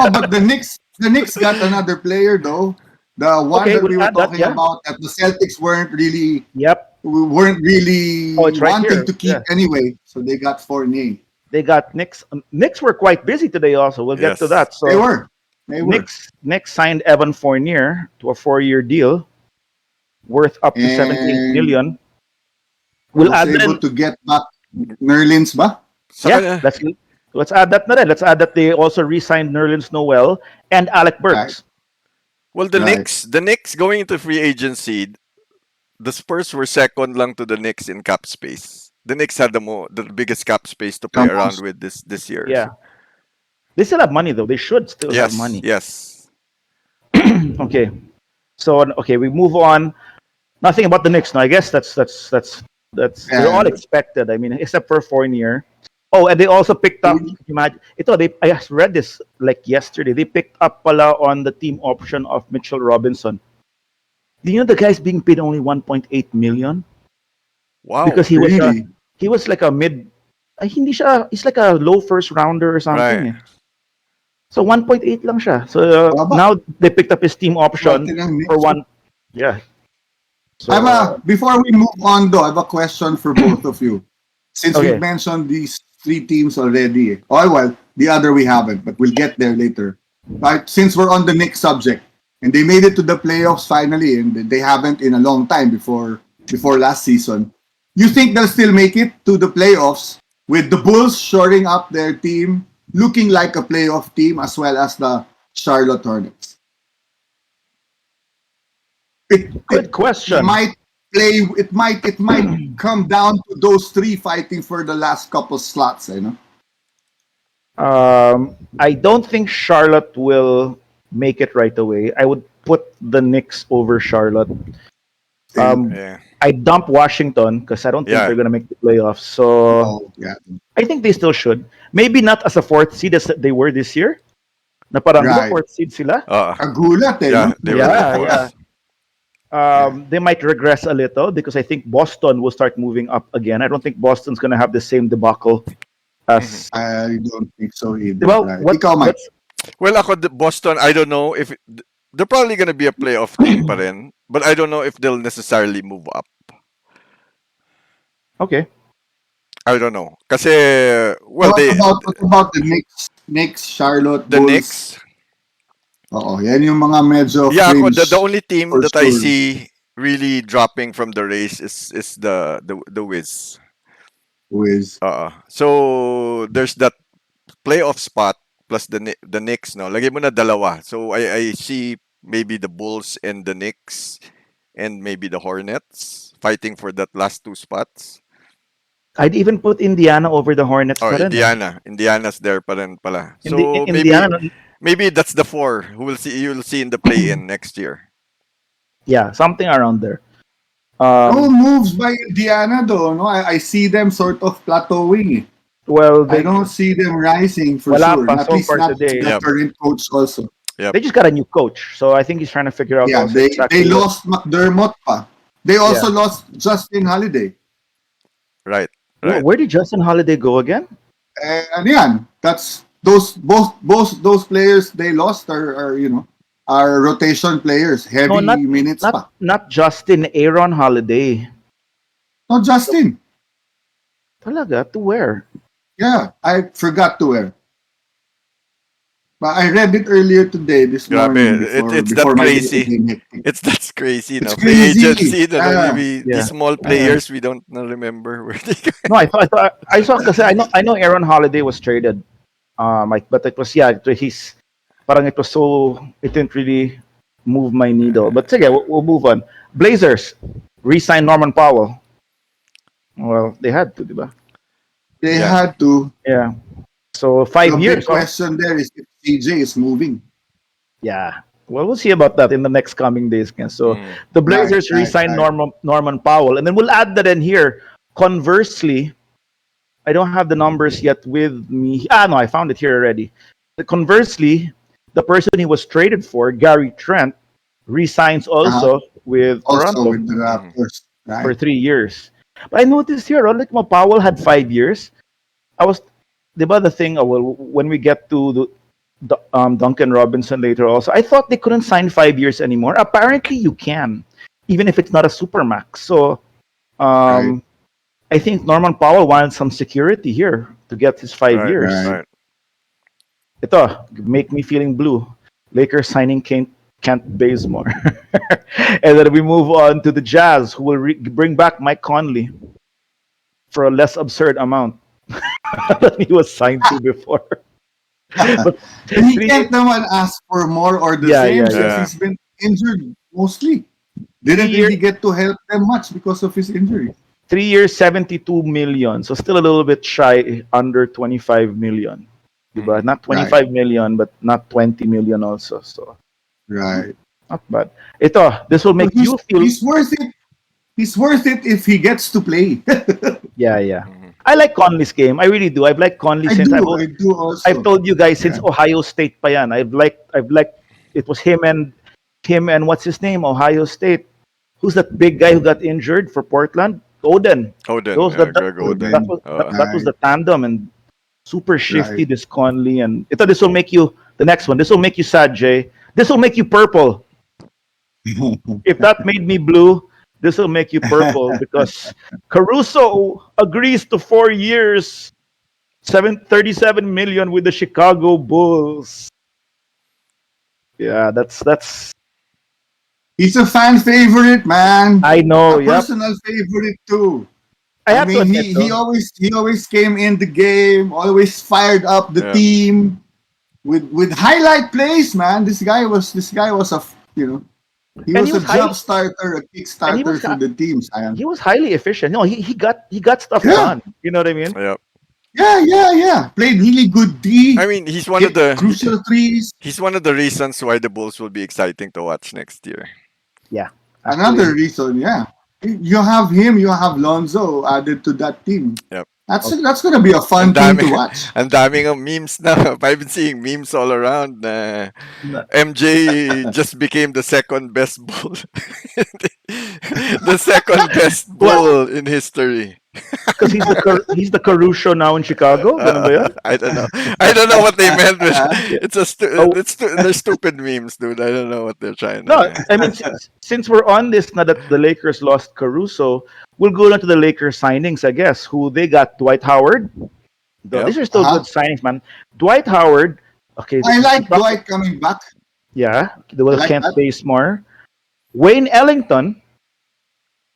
Oh, but the Knicks got another player though. The one Okay, that we'll we were add that, talking yeah. about that the Celtics weren't really Yep. wanting Oh, it's right to here, keep yeah. anyway. So they got Fournier. They got Knicks. Knicks were quite busy today also. We'll get Yes. to that. So They were. Knicks signed Evan Fournier to a 4-year deal worth up to 78 And million. We'll was add that able in. to get back Nerlens ba? Saka, Yeah, let's add that na rin. Let's add that they also re-signed Nerlens Noel and Alec Burks. well, the Right. Knicks going into free agency, the Spurs were second lang to the Knicks in cap space. The Knicks had the biggest cap space to play Come on. around with this year. Yeah. They still have money though. They should still Yes. have money. Yes. Okay. So we move on. Nothing about the Knicks. No, I guess that's they're all expected. I mean, except for Fournier. Oh, and they also picked up. Imagine I read this like yesterday. They picked up pala on the team option of Mitchell Robinson. Do you know the guy's being paid only 1.8 million Wow. because Really? he was like a mid. Hindi siya. He's like a low first rounder or something. Right. Eh. So 1.8 lang siya. So Baba. now they picked up his team option Swerte ng for Knicks. one. Yeah. So Before we move on though, I have a question for both of you. Since Okay. we've mentioned these three teams already. Oh, well, the other we haven't, but we'll get there later. Right? Since we're on the Knicks subject, and they made it to the playoffs finally, and they haven't in a long time before last season. You think they'll still make it to the playoffs with the Bulls shoring up their team, looking like a playoff team, as well as the Charlotte Hornets? good question. It might play. It might come down to those three fighting for the last couple slots. You know. I don't think Charlotte will make it right away. I would put the Knicks over Charlotte. Yeah. I dump Washington because I don't think Yeah. they're gonna make the playoffs. So Oh, yeah. I think they still should. Maybe not as a fourth seed as they were this year. Na parang di ba Right. fourth seed sila. Kagulat eh. Yeah. No? They were Yeah, the fourth. yeah. They might regress a little because I think Boston will start moving up again. I don't think Boston's gonna have the same debacle as. I don't think so either. Well, right. what, Ikaw, Mike. what's Well, ako, Boston, I don't know if they're probably gonna be a playoff team pa rin, but I don't know if they'll necessarily move up. okay? I don't know. Kasi, well, What about the Knicks, Charlotte, the Bulls? Knicks, Oo, yan yung mga medyo yeah, ako, fringe the only team for that I sure. see really dropping from the race is the Wiz. Wiz. So there's that playoff spot plus the Knicks, no. Lagay mo na dalawa. So I see maybe the Bulls and the Knicks and maybe the Hornets fighting for that last two spots. I'd even put Indiana over the Hornets. Or pa rin, eh. Indiana. Indiana's there pa rin pala. So Indiana, maybe that's the four who you'll see in the play-in next year. yeah, something around there. No moves by Indiana though. No, I see them sort of plateauing. Well, I they don't see them rising for Wala sure. pa At so least far not today. the Yep. current coach also. they just got a new coach, so I think he's trying to figure out. Yeah, also they exactly what- lost McDermott pa. They also lost Justin Holiday. Right. Where did Justin Holiday go again? Ano yan? That's both those players they lost are rotation players, heavy minutes pa. Not Justin, Aaron Holiday. No, Justin. Talaga, to where? Yeah, I forgot to wear. But I read it earlier today, this Grabe, morning. it's before that my crazy. day became hectic. That's crazy, no? It's Free crazy. agency, no? Yeah. Maybe Yeah. these small players we don't remember where they go. No, I saw because I know Aaron Holiday was traded. But it was he's parang it was so it didn't really move my needle. But sige, we'll move on. Blazers re-signed Norman Powell. Well, they had to, diba? They Yeah. had to. Yeah. So 5 The years. big question there is if CJ is moving. Yeah. Well, we'll see about that in the next coming days. So the Blazers Right, re-signed right. Norman Powell, and then we'll add that in here. Conversely, I don't have the numbers yet with me. No, I found it here already. Conversely, the person he was traded for, Gary Trent, re-signs also with Also Toronto with the Raptors. for Right? 3 years. But I noticed here, like Powell had 5 years. I was, diba the thing? When we get to the Duncan Robinson later, also, I thought they couldn't sign 5 years anymore. Apparently, you can, even if it's not a supermax. So, Right. I think Norman Powell wanted some security here to get his 5 Right, years. right. Ito, make me feeling blue. Lakers signing Kent Bazemore. And then we move on to the Jazz, who will bring back Mike Conley for a less absurd amount than he was signed to before. But And he can't naman ask for more or the Yeah, same yeah, since yeah. he's been injured mostly. Didn't really get to help them much because of his injury. 3 years, 72 million. So still a little bit shy, under 25 million. Diba? Not 25 million, but not 20 million also. So Right. not bad. This will make But you feel. he's worth it. He's worth it if he gets to play. Yeah. I like Conley's game. I really do. I've liked Conley I since do also. I've told you guys since Ohio State pa yan. I've liked it was him and him and what's his name? Ohio State. Who's that big guy who got injured for Portland? Oden. Oden, Those that Greg that Oden. was that was Right, the tandem, and super shifty right. this Conley, and this will make you the next one. This will make you sad, Jay. This will make you purple. If that made me blue, this will make you purple because Caruso agrees to 4 years, 37 million with the Chicago Bulls. Yeah, that's. He's a fan favorite, man. I know. A Yep. personal favorite too. I I have to mean, admit he though. always came in the game, always fired up the Yeah. team with highlight plays, man. This guy was he And was he a was jump highly starter, a and he kickstarter was for the team, Sayang. he was highly efficient. No, he got stuff Yeah, done. You know what I mean? Yeah. yeah. Played really good I D, mean, hit crucial threes. he's one of the reasons why the Bulls will be exciting to watch next year. Yeah, Another actually. reason, yeah. You have him, you have Lonzo added to that team. Yep. That's gonna be a And fun team daming, to watch. and daming of memes now. I've been seeing memes all around. MJ just became the second best bull, the second best What? bull in history. Because he's the Caruso now in Chicago. Ganun ba yun? I don't know. I don't know what they meant. With, Yeah. it's Oh, they're stupid memes, dude. I don't know what they're trying no, to. I mean since we're on this now that the Lakers lost Caruso, we'll go on to the Lakers signings, I guess. Who they got? Dwight Howard. Yep. These are still good Uh-huh. signings, man. Dwight Howard. Okay, I we like talked. Dwight coming back. Yeah, the I well like Kent that. Bazemore. Wayne Ellington.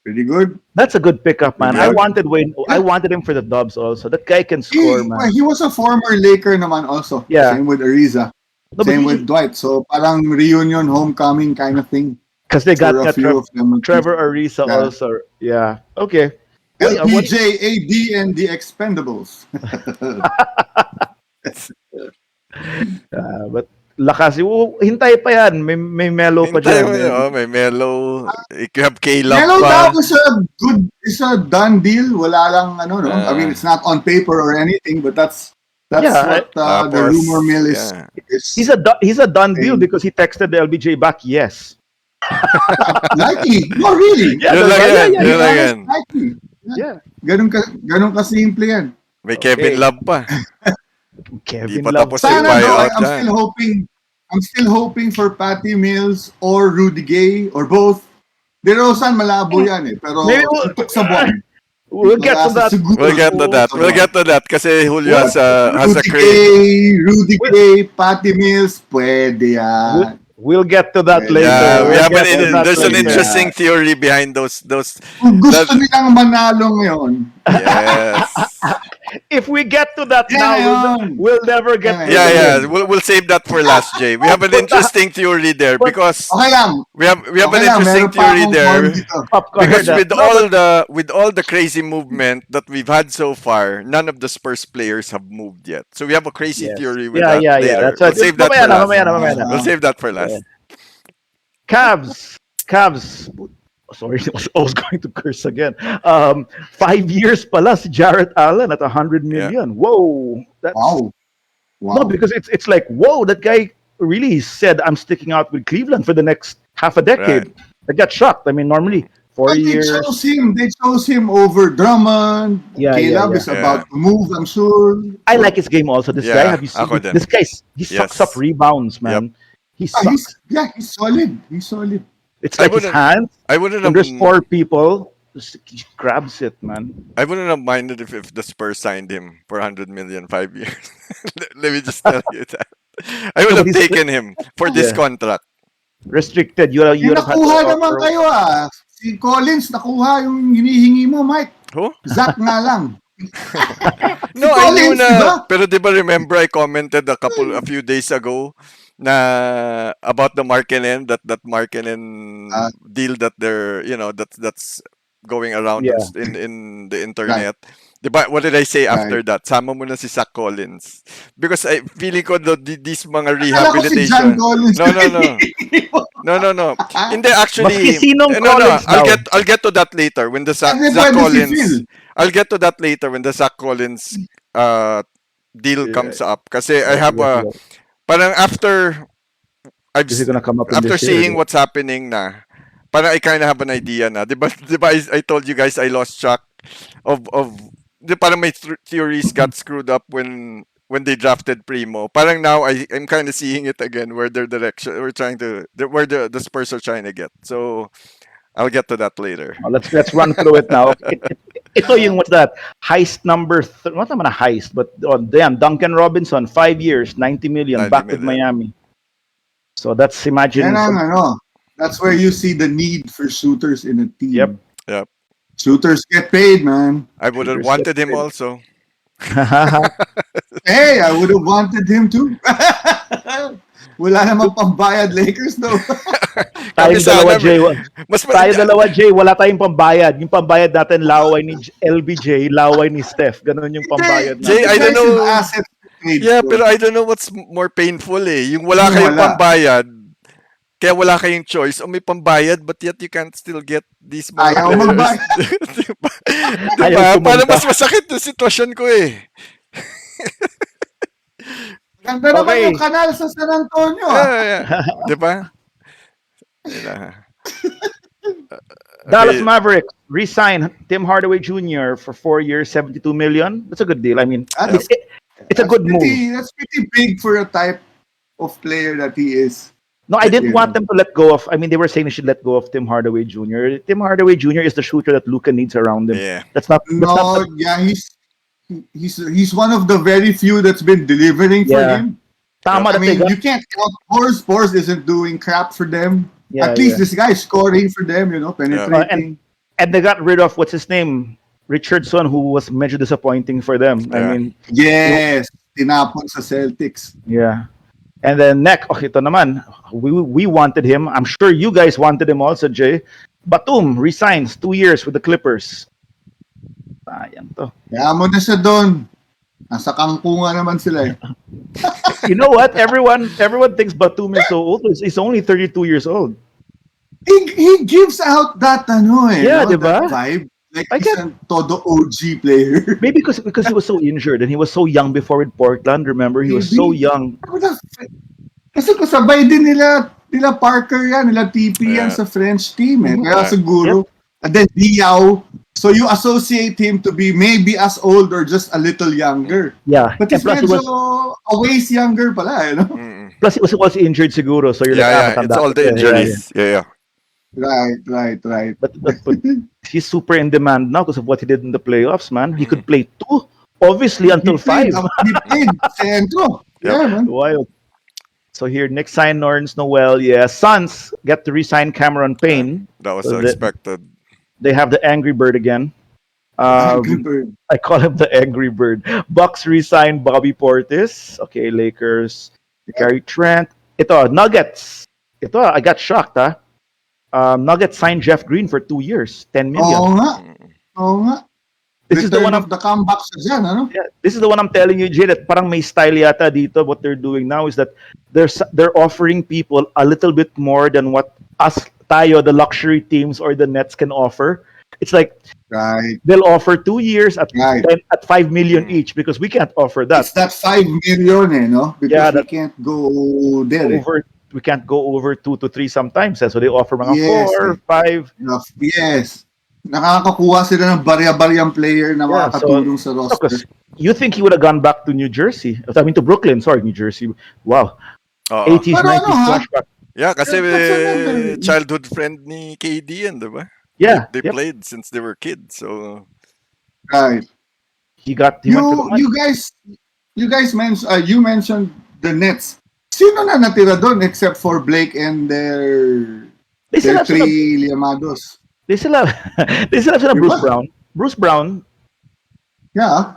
Pretty good. That's a good pickup, man. Pretty I Yep. good. wanted Wayne. I Yeah. wanted him for the Dubs also. That guy can score, Well, man. he was a former Laker naman also. Yeah. Same with Ariza. No, but Same with Dwight. So parang reunion homecoming kind of thing because they for got a few of them. Trevor Ariza Yeah. also. Yeah. Okay. What LBJ, AD, and the Expendables. but lakas. Hintay pa yan. May Melo pa Hintay dyan. mo yun. Oh, may Melo. You have K-Love Melo pa. daw is a done deal. Wala lang ano, no? I mean, it's not on paper or anything, but that's Yeah, what the Tapos, rumor mill is. yeah. he's a done deal saying. because he texted the LBJ back. Yes. Likely. No, really. Yeah. Yun lang Yeah. yan. Yeah. Yun Yeah. lang Honest, yan. likely. Yeah. Ganun ka simple yan. May Okay. Kevin Love pa. Di Kevin pa Love. tapos yung Sana though, buyout I'm dyan. still hoping for Patty Mills or Rudy Gay or both. DeRozan malabo yan eh. Pero Maybe tutok sa buwan. we'll get to that. We'll get to that. We'll get to that kasi Julio has a crazy. Rudy Gay, Patty Mills, pwede yan. We'll get to that Yeah, later. Yeah, we We'll have get to that there's an later. interesting theory behind those. Kung gusto That- nilang manalo ngayon, Yes. If we get to that Yeah, now, yun. we'll never get to Yeah. it. We'll save that for last, Jay. We have an interesting theory there because okay lang. we have an Okay lang, interesting meron pa theory akong there. point dito. Popcorn Because that. with all the crazy movement that we've had so far, none of the Spurs players have moved yet. So we have a crazy Yes. theory with Yeah. that later. That's We'll right. save that Mamaya for na, last. mamaya na. We'll save that for last. Cavs. Sorry, I was going to curse again. 5 years pala si Jarrett Allen at 100 million. Whoa. That's Wow. no, because it's like, whoa, that guy really said I'm sticking out with Cleveland for the next half a decade. I got shocked. I mean, normally 4 But years. they chose him over Drummond. Yeah, Caleb yeah. is about to move, I'm sure. I like his game also. This guy, Yeah, have you seen ako din. this guy? He sucks Yes. up rebounds, man. He Ah, sucks. he's solid. He's solid. It's I like his wouldn't- hands. I wouldn't When have. there's 4 people, he grabs it, man. I wouldn't have minded if the Spurs signed him for 100 million 5 years. Let me just tell you that. I would No, have but he's- taken him for this Yeah. contract. Restricted. You Yung would have had nakuha to naman offer- kayo ah. Si Collins, nakuha yung hinihingi mo, Mike. Who? Zach nga lang. No, Si I knew Collins, na. diba? Pero di ba remember I commented a few days ago na about the Markkanen that Markkanen Ah. deal that they're that's going around Yeah. in the internet. Diba, what did I say after that? Sama mo na si Zach Collins. Because I feeling ko these mga Akala ko si John rehabilitation. Collins. No. Hindi actually. Maski sinong no, Collins daw. I'll get to that later when the Zach Kasi pwede si Collins. Phil. I'll get to that later when the Zach Collins deal Yeah. comes up. Kasi I have Yeah. parang after I've Is he gonna come up in after this year? seeing what's happening na, parang I kind of have an idea na. Di ba I told you guys I lost track of parang my theories got screwed up when they drafted Primo. Parang now I'm kind of seeing it again where their direction we're trying to where the Spurs are trying to get. So I'll get to that later. Let's run through it now. Ito yung what's that? Heist number not naman a heist, but damn, Duncan Robinson, 5 years, 90 million, 90 back with million. Miami. So that's imagine. That's where you see the need for shooters in a team. Yep. Yep. Shooters get paid, man. I would have Shooters wanted get him paid. also. Hey, I would have wanted him too. Wala namang pambayad Lakers though. Tayong dalawa, Jay. Mas Tayo dalawa, Jay, wala tayong pambayad. Yung pambayad natin, laway ni LBJ, laway ni Steph. Ganun yung pambayad Jay, natin. I don't know. Assets to trade, Yeah, bro. pero I don't know what's more painful eh. Yung wala Yung kayong wala. pambayad, kaya wala kayong choice, o may pambayad, but yet you can't still get these more Ayaw players. magbayad. diba? Ayaw Diba? pumunta. Parang mas masakit yung sitwasyon ko eh. Ganda naman Okay. yung kanal sa San Antonio. Yeah. Diba? Yeah. Dallas Okay. Mavericks resign Tim Hardaway Jr. for 4 years, 72 million. That's a good deal. I mean, That's- it's a good move. That's pretty big for a type of player that he is. No, I didn't Yeah. want them to let go of. I mean, they were saying they should let go of Tim Hardaway Jr. Tim Hardaway Jr. is the shooter that Luka needs around him. Yeah. That's not. No, yeah, he's one of the very few that's been delivering for Yeah. him. Tama I that they mean, got. you can't count Force. Force isn't doing crap for them. Yeah, At least yeah. this guy's scoring for them, penetrating. And they got rid of what's his name, Richardson, who was major disappointing for them. I Yeah. mean, Yes, tinapon sa Celtics. yeah. And then next, okay, ito naman, we wanted him. I'm sure you guys wanted him also, Jay. Batum resigns 2 years with the Clippers. Sayang to. Kaya mo na siya doon. Nasa kangkunga naman sila eh. You know what? Everyone thinks Batum is so old. He's only 32 years old. He gives out that Yeah, no? diba? That vibe. Like I he's get- a todo OG player. Maybe because he was so injured and he was so young before with Portland. Remember, he was so Maybe. young. Kasi kasabay din nila Parker yan, nila TP yan Yeah. sa French team eh. Kaya Yeah. siguro, and then Diaw, so you associate him to be maybe as old or just a little younger. Yeah, But and he's plus he medyo was a ways younger pala, Mm-mm. plus he was injured siguro. So you're Yeah, like, it's all the injuries. Yeah. Right. But he's super in demand now because of what he did in the playoffs, man. He could play 2, obviously, until 5. He played centro. Yeah, man. Wild. So here, Nick signed Norns Noel. Yeah, Suns get to re-sign Cameron Payne. That was So expected. They have the Angry Bird again. Good bird. I call him the Angry Bird. Bucks re-signed Bobby Portis. Okay, Lakers. Gary Trent. Ito, Nuggets. Ito, I got shocked, ha? Nuggets signed Jeff Green for 2 years, 10 million. Oo nga. This is the Return one of the comeback sa dyan, ano? Yeah, this is the one I'm telling you, Jay, that parang may style yata dito. What they're doing now is that they're offering people a little bit more than what tayo, the luxury teams or the Nets can offer. It's like Right. they'll offer 2 years at Right. at 5 million each because we can't offer that. It's that 5 million no? Because Yeah, we can't go there. We can't go over 2 to 3 sometimes. So they offer mga Yes, 4, 5. Yes. Nakakakuha sila ng barya-baryang player na Yeah, makakatulong sa Because roster. you think he would have gone back to New Jersey? I mean to Brooklyn. Sorry, New Jersey. Wow, Oo. 80s, Pero 90s ha? flashback. Yeah, kasi That's childhood friend ni KD yan, diba? Yeah, They yep. played since they were kids, so Right. He went to the You guys mentioned you mentioned the Nets. Sino na natira doon except for Blake and They their still have some, three liamados? they still have they still have some Diba? Bruce Brown. Bruce Brown, Yeah.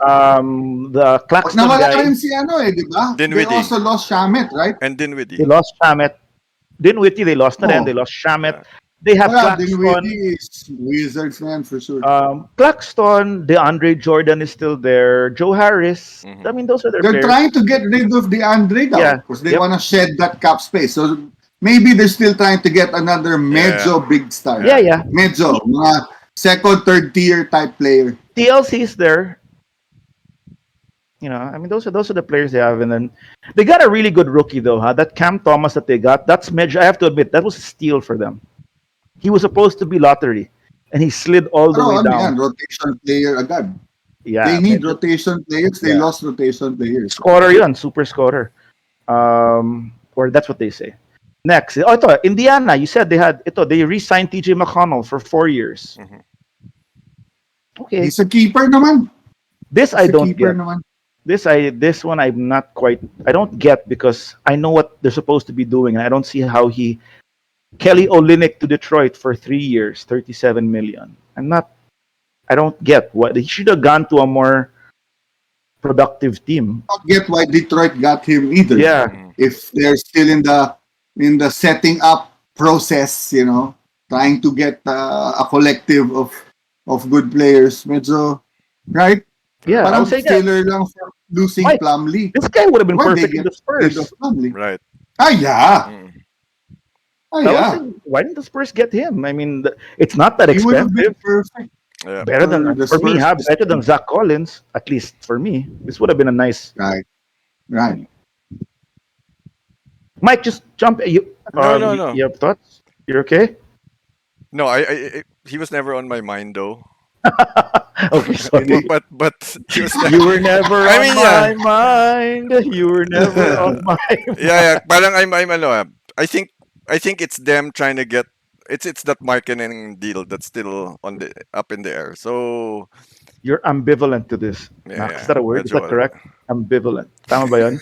the Claxton Nawala guy. rin si di ba? They Dinwiddie. also lost Shamet, right? and Dinwiddie. They lost Shamet. Dinwiddie, they lost na rin. Oh. They lost Shamet. They have Wala, Claxton. Dinwiddie is Wizards man for sure. Claxton, DeAndre Jordan is still there. Joe Harris. Mhm. I mean, those are their They're players. trying to get rid of the Andre now Yeah. because they Yep. want to shed that cap space. So maybe they're still trying to get another medyo big star. Yeah, yeah. Medyo, mga second, third tier type player. TLC is there. I mean, those are the players they have, and then they got a really good rookie though, huh? That Cam Thomas that they got, that's major. I have to admit, that was a steal for them. He was supposed to be lottery, and he slid all the Pero way ano yan, down. rotation player agad. They Yeah, need medyo, rotation players. They yeah, lost rotation players. scorer yun, super scorer. Or that's what they say. Next, ito, Indiana. You said they re-signed TJ McConnell for 4 years. Mhm. Okay, He's a keeper naman. this I He's a don't keeper get. naman. This one I'm not quite. I don't get because I know what they're supposed to be doing, and I don't see how he Kelly Olynyk to Detroit for 3 years, 37 million. I don't get what he should have gone to a more productive team. I don't get why Detroit got him either. Yeah, Mhm. If they're still in the setting up process, trying to get a collective of good players. Medyo, right? yeah. I Parang was saying that filler lang for losing Mike, Plumlee. this guy would have been Why they perfect in get the rid Spurs. of Plumlee? Right. Ah, yeah. Mm. Ah, I was yeah. saying, why didn't the Spurs get him? I mean, it's not that He would have been expensive. perfect Yeah. Better than for the for me, Spurs. better than Zach Collins. At least for me, this would have been a nice. Right, right. Mike, just jump. No, no, You no. have thoughts? You're okay? No, he was never on my mind though. Okay, sorry. But he was You were never I on mean, my yeah. mind. You were never on my Yeah, yeah. Parang I'm ano, I think it's them trying to get it's that marketing deal that's still on the up in the air. So You're ambivalent to this. yeah, Max, is yeah. that a word? Is Medyo that wala. correct? Ambivalent. Tama ba yun?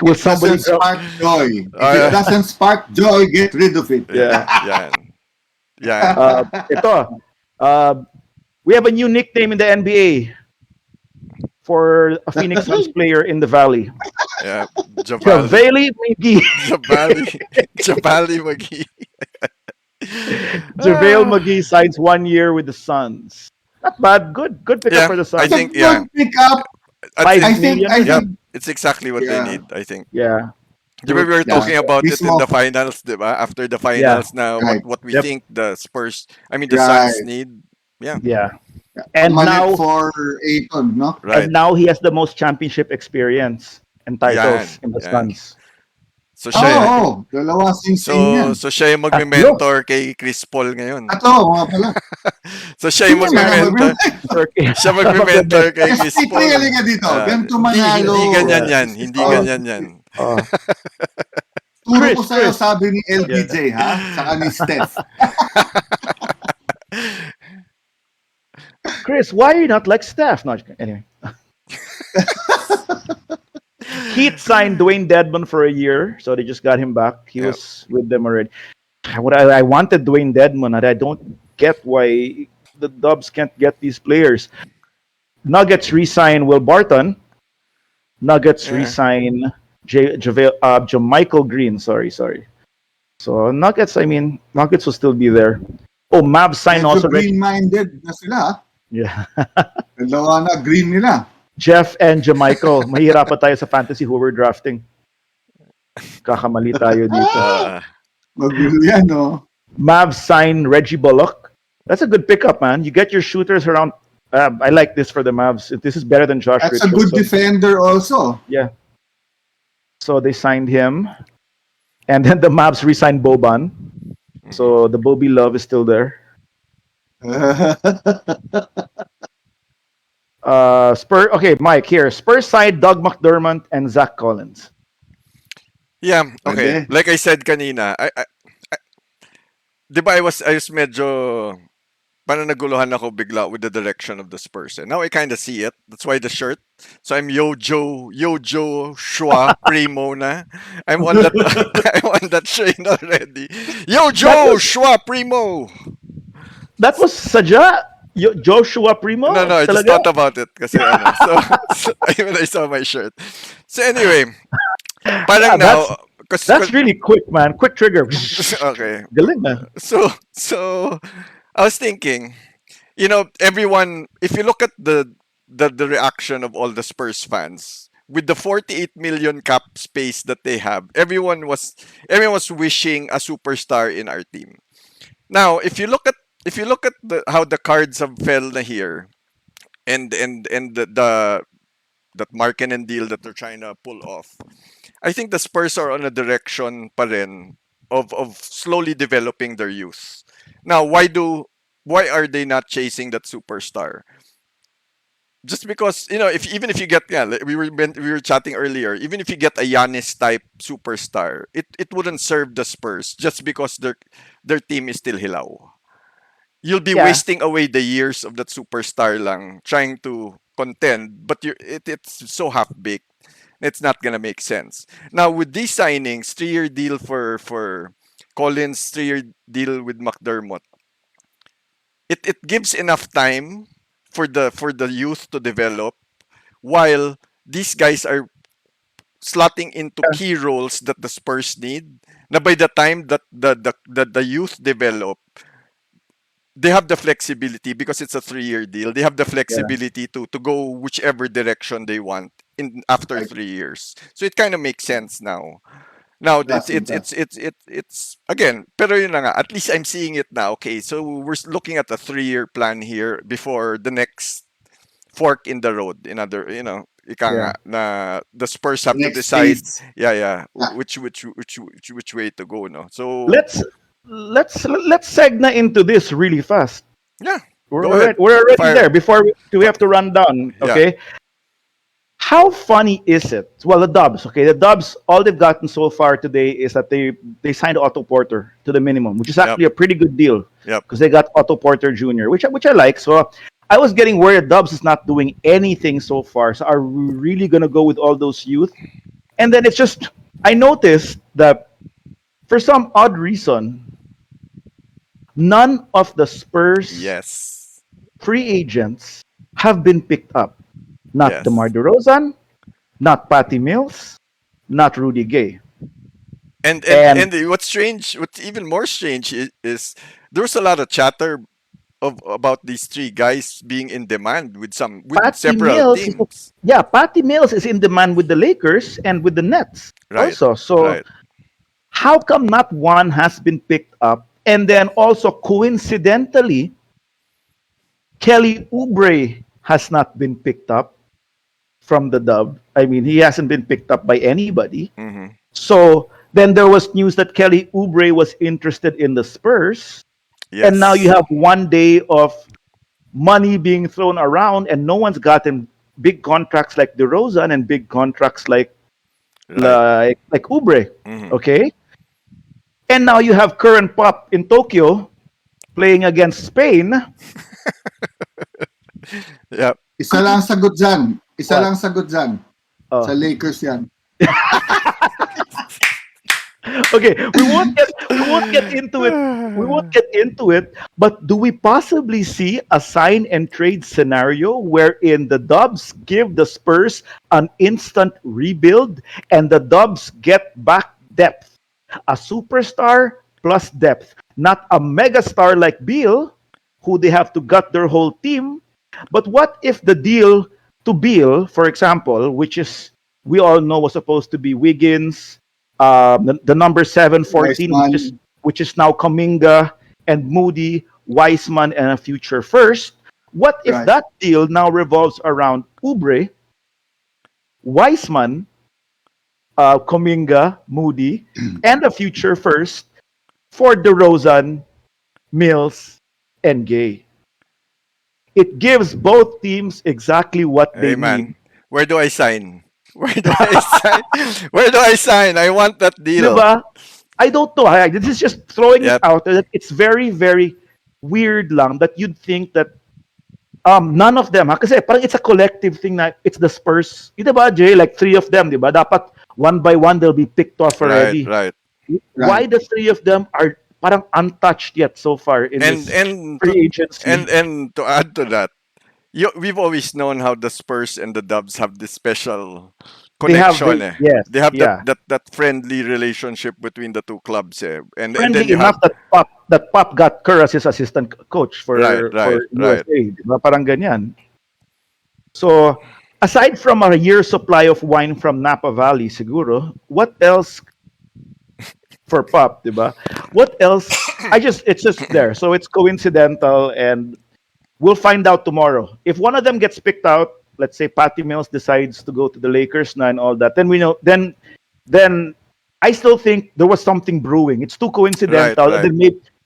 Will It somebody doesn't drop? spark joy. If Oh, it yeah. doesn't spark joy, get rid of it. Yeah. Yeah. Yeah. Ito. We have a new nickname in the NBA for a Phoenix Suns player in the Valley. Yeah. Javali. Javale McGee. Javali. Javali McGee. JaVale Ah. McGee signs 1 year with the Suns. Not bad. Good pickup Yeah, for the I Suns. It's a think yeah. good pickup. At Five I least, think, million. I yeah, think, it's exactly what they yeah, need, I think. Yeah. They We were, were yeah. talking about it in Mismo, the finals, diba? After the yeah. finals now, right, what we Yep. think the Spurs, the Suns right. need. Yeah, Yeah. Yeah. And Pamalit now for Aiton, no? right. he has the most championship experience and titles Yan, in the yan. Suns. So Oo, siya, oh, dalawa sing-sing yan. so siya yung Tatlo. magme-mentor kay Chris Paul ngayon. Tatlo, mga pala. So siya yung Sino Siya na magme-mentor. Siya magme-mentor kay Chris SP3, Paul. halika dito. Ganito Hindi, manalo. hindi ganyan Yeah. yan. Hindi Oh, ganyan yan. Oh. turo ko sa'yo, Chris. sabi ni Yeah. LBJ, ha? Saka ni Steph. Chris, why are you not like Steph? No, anyway. Heat signed Dwayne Dedmon for a year, so they just got him back. He Yeah. was with them already. I wanted Dwayne Dedmon, and I don't get why the Dubs can't get these players. Nuggets re-sign Will Barton. Nuggets Yeah. re-sign Michael Green. Sorry. So Nuggets, Nuggets will still be there. Oh, Mavs sign Medyo also. green-minded na sila, ha? Yeah. Dalawa na, green nila. Jeff and Jamichael. Mahirapan tayo sa fantasy who we're drafting. Kakamali tayo dito. Magulo yan, no? Mavs sign Reggie Bullock. That's a good pickup, man. You get your shooters around. I like this for the Mavs. This is better than Josh That's a Richardson. good defender also. Yeah. So they signed him. And then the Mavs re-signed Boban. So the Bobby love is still there. Okay, Mike here. Spurs side Doug McDermott and Zach Collins. Yeah, okay. Pwede. Like I said kanina, di ba I was medyo parang naguluhan ako bigla with the direction of the Spurs. And now I kind of see it. That's why the shirt. So I'm Yo Shua Primo na. I'm on that I'm on that train already. Shua Primo. That was Saja? Joshua Primo? No, I just Talaga? thought about it kasi ano. So when I saw my shirt. So anyway, parang Yeah, now That's really quick, man. Quick trigger. okay. Galing na. So I was thinking, everyone, if you look at the reaction of all the Spurs fans with the 48 million cap space that they have, everyone was wishing a superstar in our team. Now, if you look at how the cards have fell na here, and the that Markkanen deal that they're trying to pull off. I think the Spurs are on a direction pa rin of slowly developing their youth. Now, why are they not chasing that superstar? Just because, if even if you get, yeah, like we were chatting earlier, even if you get a Giannis type superstar, it wouldn't serve the Spurs just because their team is still hilaw. You'll be Yeah, wasting away the years of that superstar lang trying to contend, but it's so half baked. It's not gonna make sense. Now with these signings, 3-year deal for Collins, 3-year deal with McDermott, it gives enough time for the youth to develop while these guys are slotting into key roles that the Spurs need. Na by the time that the youth develop, they have the flexibility because it's a 3-year deal. They have the Yeah, flexibility to go whichever direction they want in after right. 3 years. So it kind of makes sense now. Now That's it. it's again, pero yun na nga, at least I'm seeing it now. Okay, so we're looking at a 3-year plan here before the next fork in the road. In other, ika nga, yeah. na the Spurs The have to next decide, phase. yeah, yeah, Yeah. which way to go, no? So Let's let's segna into this really fast. yeah, We're go ahead, already we're already fire, there. Before we fi- have to run down. yeah, Okay. How funny is it? Well, the Dubs. Okay, the Dubs. All they've gotten so far today is that they signed Otto Porter to the minimum, which is yep, actually a pretty good deal yep, because they got Otto Porter Jr., which I like. So I was getting worried Dubs is not doing anything so far. So are we really gonna go with all those youth? And then it's just I noticed that for some odd reason, none of the Spurs yes, free agents have been picked up. Not DeMar yes. DeRozan, not Patty Mills, not Rudy Gay. And and And and what's strange, what's even more strange is there was a lot of chatter of about these three guys being in demand with Patty several Mills is teams. yeah, Patty Mills is in demand with the Lakers and with the Nets Right, also. So right. how come not one has been picked up? And then also coincidentally, Kelly Oubre has not been picked up from the Dub. I mean, he hasn't been picked up by anybody. Mm-hmm. So then there was news that Kelly Oubre was interested in the Spurs. And now you Yes, have one day of money being thrown around, and no one's gotten big contracts like DeRozan and big contracts right. like Oubre. Mm-hmm. Okay? And now you have current pop in Tokyo playing against Spain. Yep. Isa lang sagot dyan. Isa What? lang sagot dyan. Sa Oh. Lakers yan. Okay, we won't get into it. We won't get into it, but do we possibly see a sign and trade scenario wherein the Dubs give the Spurs an instant rebuild and the Dubs get back depth? A superstar plus depth, not a megastar like Beal, who they have to gut their whole team. But what if the deal to Beal, for example, which is we all know was supposed to be Wiggins, the number 714, Wiseman. which is now Kaminga and Moody, Weissman, and a future first. What if Right. that deal now revolves around Oubre, Weissman, Kaminga, Moody, and a future first for DeRozan, Mills, and Gay? It gives both teams exactly what Hey they need. man, where do I sign? Where do I sign? Where do I sign? I want that deal. Diba? I don't know. This is just throwing it Yep. out there. That it's very, very weird lang that you'd think that none of them, ha? Kasi parang it's a collective thing na it's the Spurs. Diba, Jay? Like three of them, diba? Dapat one by one they'll be picked off Right, already. right. Why Right. the three of them are parang untouched yet so far in And this and to free agency? and to add to that, we've always known how the Spurs and the Dubs have this special connection. Yes, They have that yeah. that that friendly relationship between the two clubs. And then Friendly you have enough that Pop got Kerr as his assistant coach right, right, for right. USA. Diba? Parang ganyan. So, aside from a year's supply of wine from Napa Valley, siguro, what else for Pop, diba? What else? It's just there. So it's coincidental, and we'll find out tomorrow. If one of them gets picked out, let's say Patty Mills decides to go to the Lakers na and all that, then we know then I still think there was something brewing. It's too Right, coincidental, right.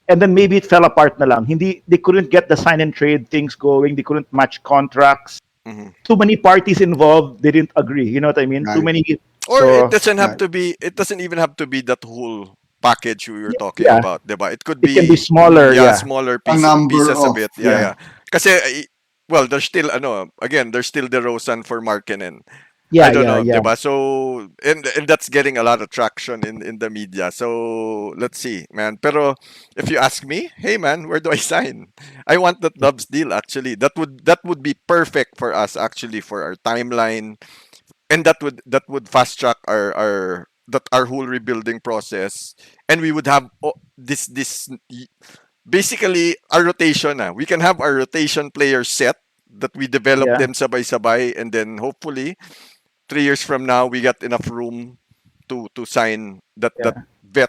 and then maybe it fell apart na lang. Hindi they couldn't get the sign and trade things going. They couldn't match contracts. Mhm. Too many parties involved. They didn't agree. You know what I mean? Too Right. many. Or it So doesn't have Right. to be. It doesn't even have to be that whole package we were talking yeah, about, diba? It could it can be be, smaller. yeah, Yeah, smaller A number pieces of of, it. Yeah, yeah. yeah. Kasi well, there's still again, there's still the Rosen for Markkanen. I yeah, don't yeah, know, yeah. diba? So and that's getting a lot of traction in the media. So let's see, man. Pero if you ask me, hey man, where do I sign? I want that Dubs deal actually. That would be perfect for us actually for our timeline, and that would fast track our whole rebuilding process, and we would have basically our rotation. We can have our rotation players set that we develop Yeah, them sabay-sabay, and then hopefully 3 years from now we got enough room to sign that yeah. vet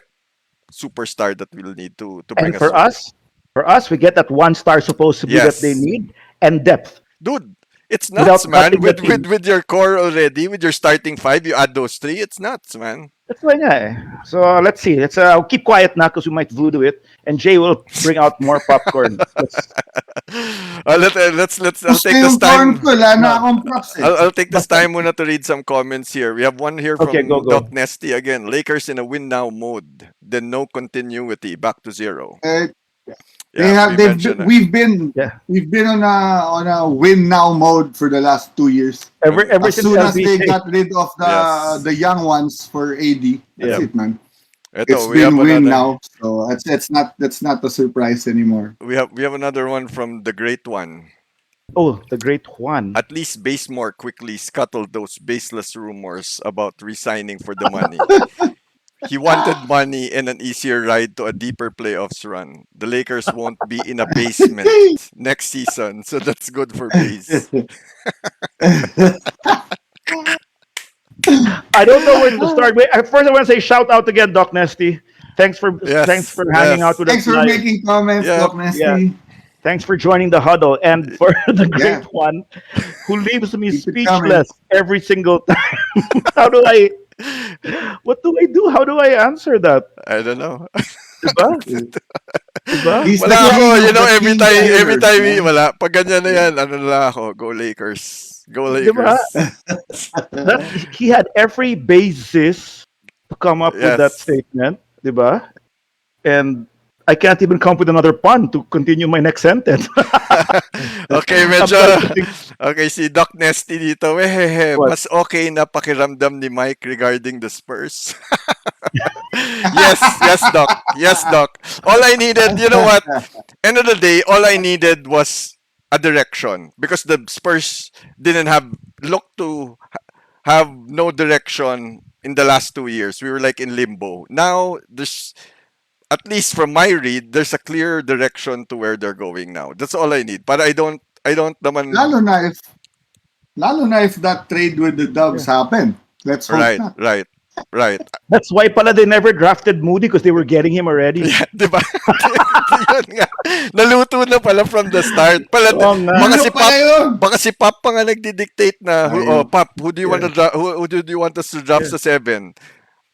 superstar that we'll need to bring And us through. for us, we get that one star supposedly that they Yes, need and depth dude, it's nuts, without man. gutting the With team. with your core already, with your starting five, you add those three. It's nuts, man. That's why nga eh. So let's see. Let's I'll keep quiet now because we might voodoo it, and Jay will bring out more popcorn. Let's I'll Gusto take this yung corn time. ko, wala na No, akong props eh. I'll take this basta, time muna to read some comments here. We have one here okay, go from go. Doc Nesty again. Lakers in a win now mode, then no continuity, back to zero. Eh, Yeah, we mentioned it. Yeah, we've been on a win now mode for the last 2 years. ever As since soon as they LBJ. got rid of Yes. the young ones for AD, that's Yeah, Yep. it, man. It's Ito, we have been win another. now, so it's not that's not a surprise anymore. We have another one from the great one. oh, the great Juan. At least Basemore quickly scuttled those baseless rumors about resigning for the money. He wanted money and an easier ride to a deeper playoffs run. The Lakers won't be in a basement next season, so that's good for Base. I don't know where to start. Wait, first I want to say shout out again, Doc Nesty. Thanks Yes, for hanging out yes, with us Thanks for live. making comments, yeah. Doc Yeah, Nasty. thanks for joining the huddle, and for the Yeah, great one who leaves me keep it coming. speechless every single time. How do I? What do I do? How do I answer that? I don't know. Diba? Diba? He's the Wala ako, king of the every king time, cheerers, man. wala. Pag ganyan na yan, ano na lang ako, go Lakers. Go Diba? Lakers. That he had every basis to come up with that Yes. statement, diba? And I can't even come up with another pun to continue my next sentence. Okay, I'm medyo, trying to think okay, si Doc Nesty dito, what. mas okay na pakiramdam ni Mike regarding the Spurs. Yes, Doc. Yes, Doc. All I needed, you know what? End of the day, all I needed was a direction because the Spurs didn't look to have no direction in the last 2 years. We were like in limbo. Now there's, at least from my read, there's a clear direction to where they're going now. That's all I need. But I don't naman. lalo na if lalo na if that trade with the Dubs Yeah. happened. Let's hope Right, not. right, right. That's why pala they never drafted Moody because they were getting him already. Yeah, di ba? Yun nga. Naluto na pala from the start. Oo nga. Baka Ano si pala Pop, yun? baka si Pop pa nga nagdi-dictate na, Ayun. Pop, who do you want Yeah. to who do you want us to draft Yeah. sa 7?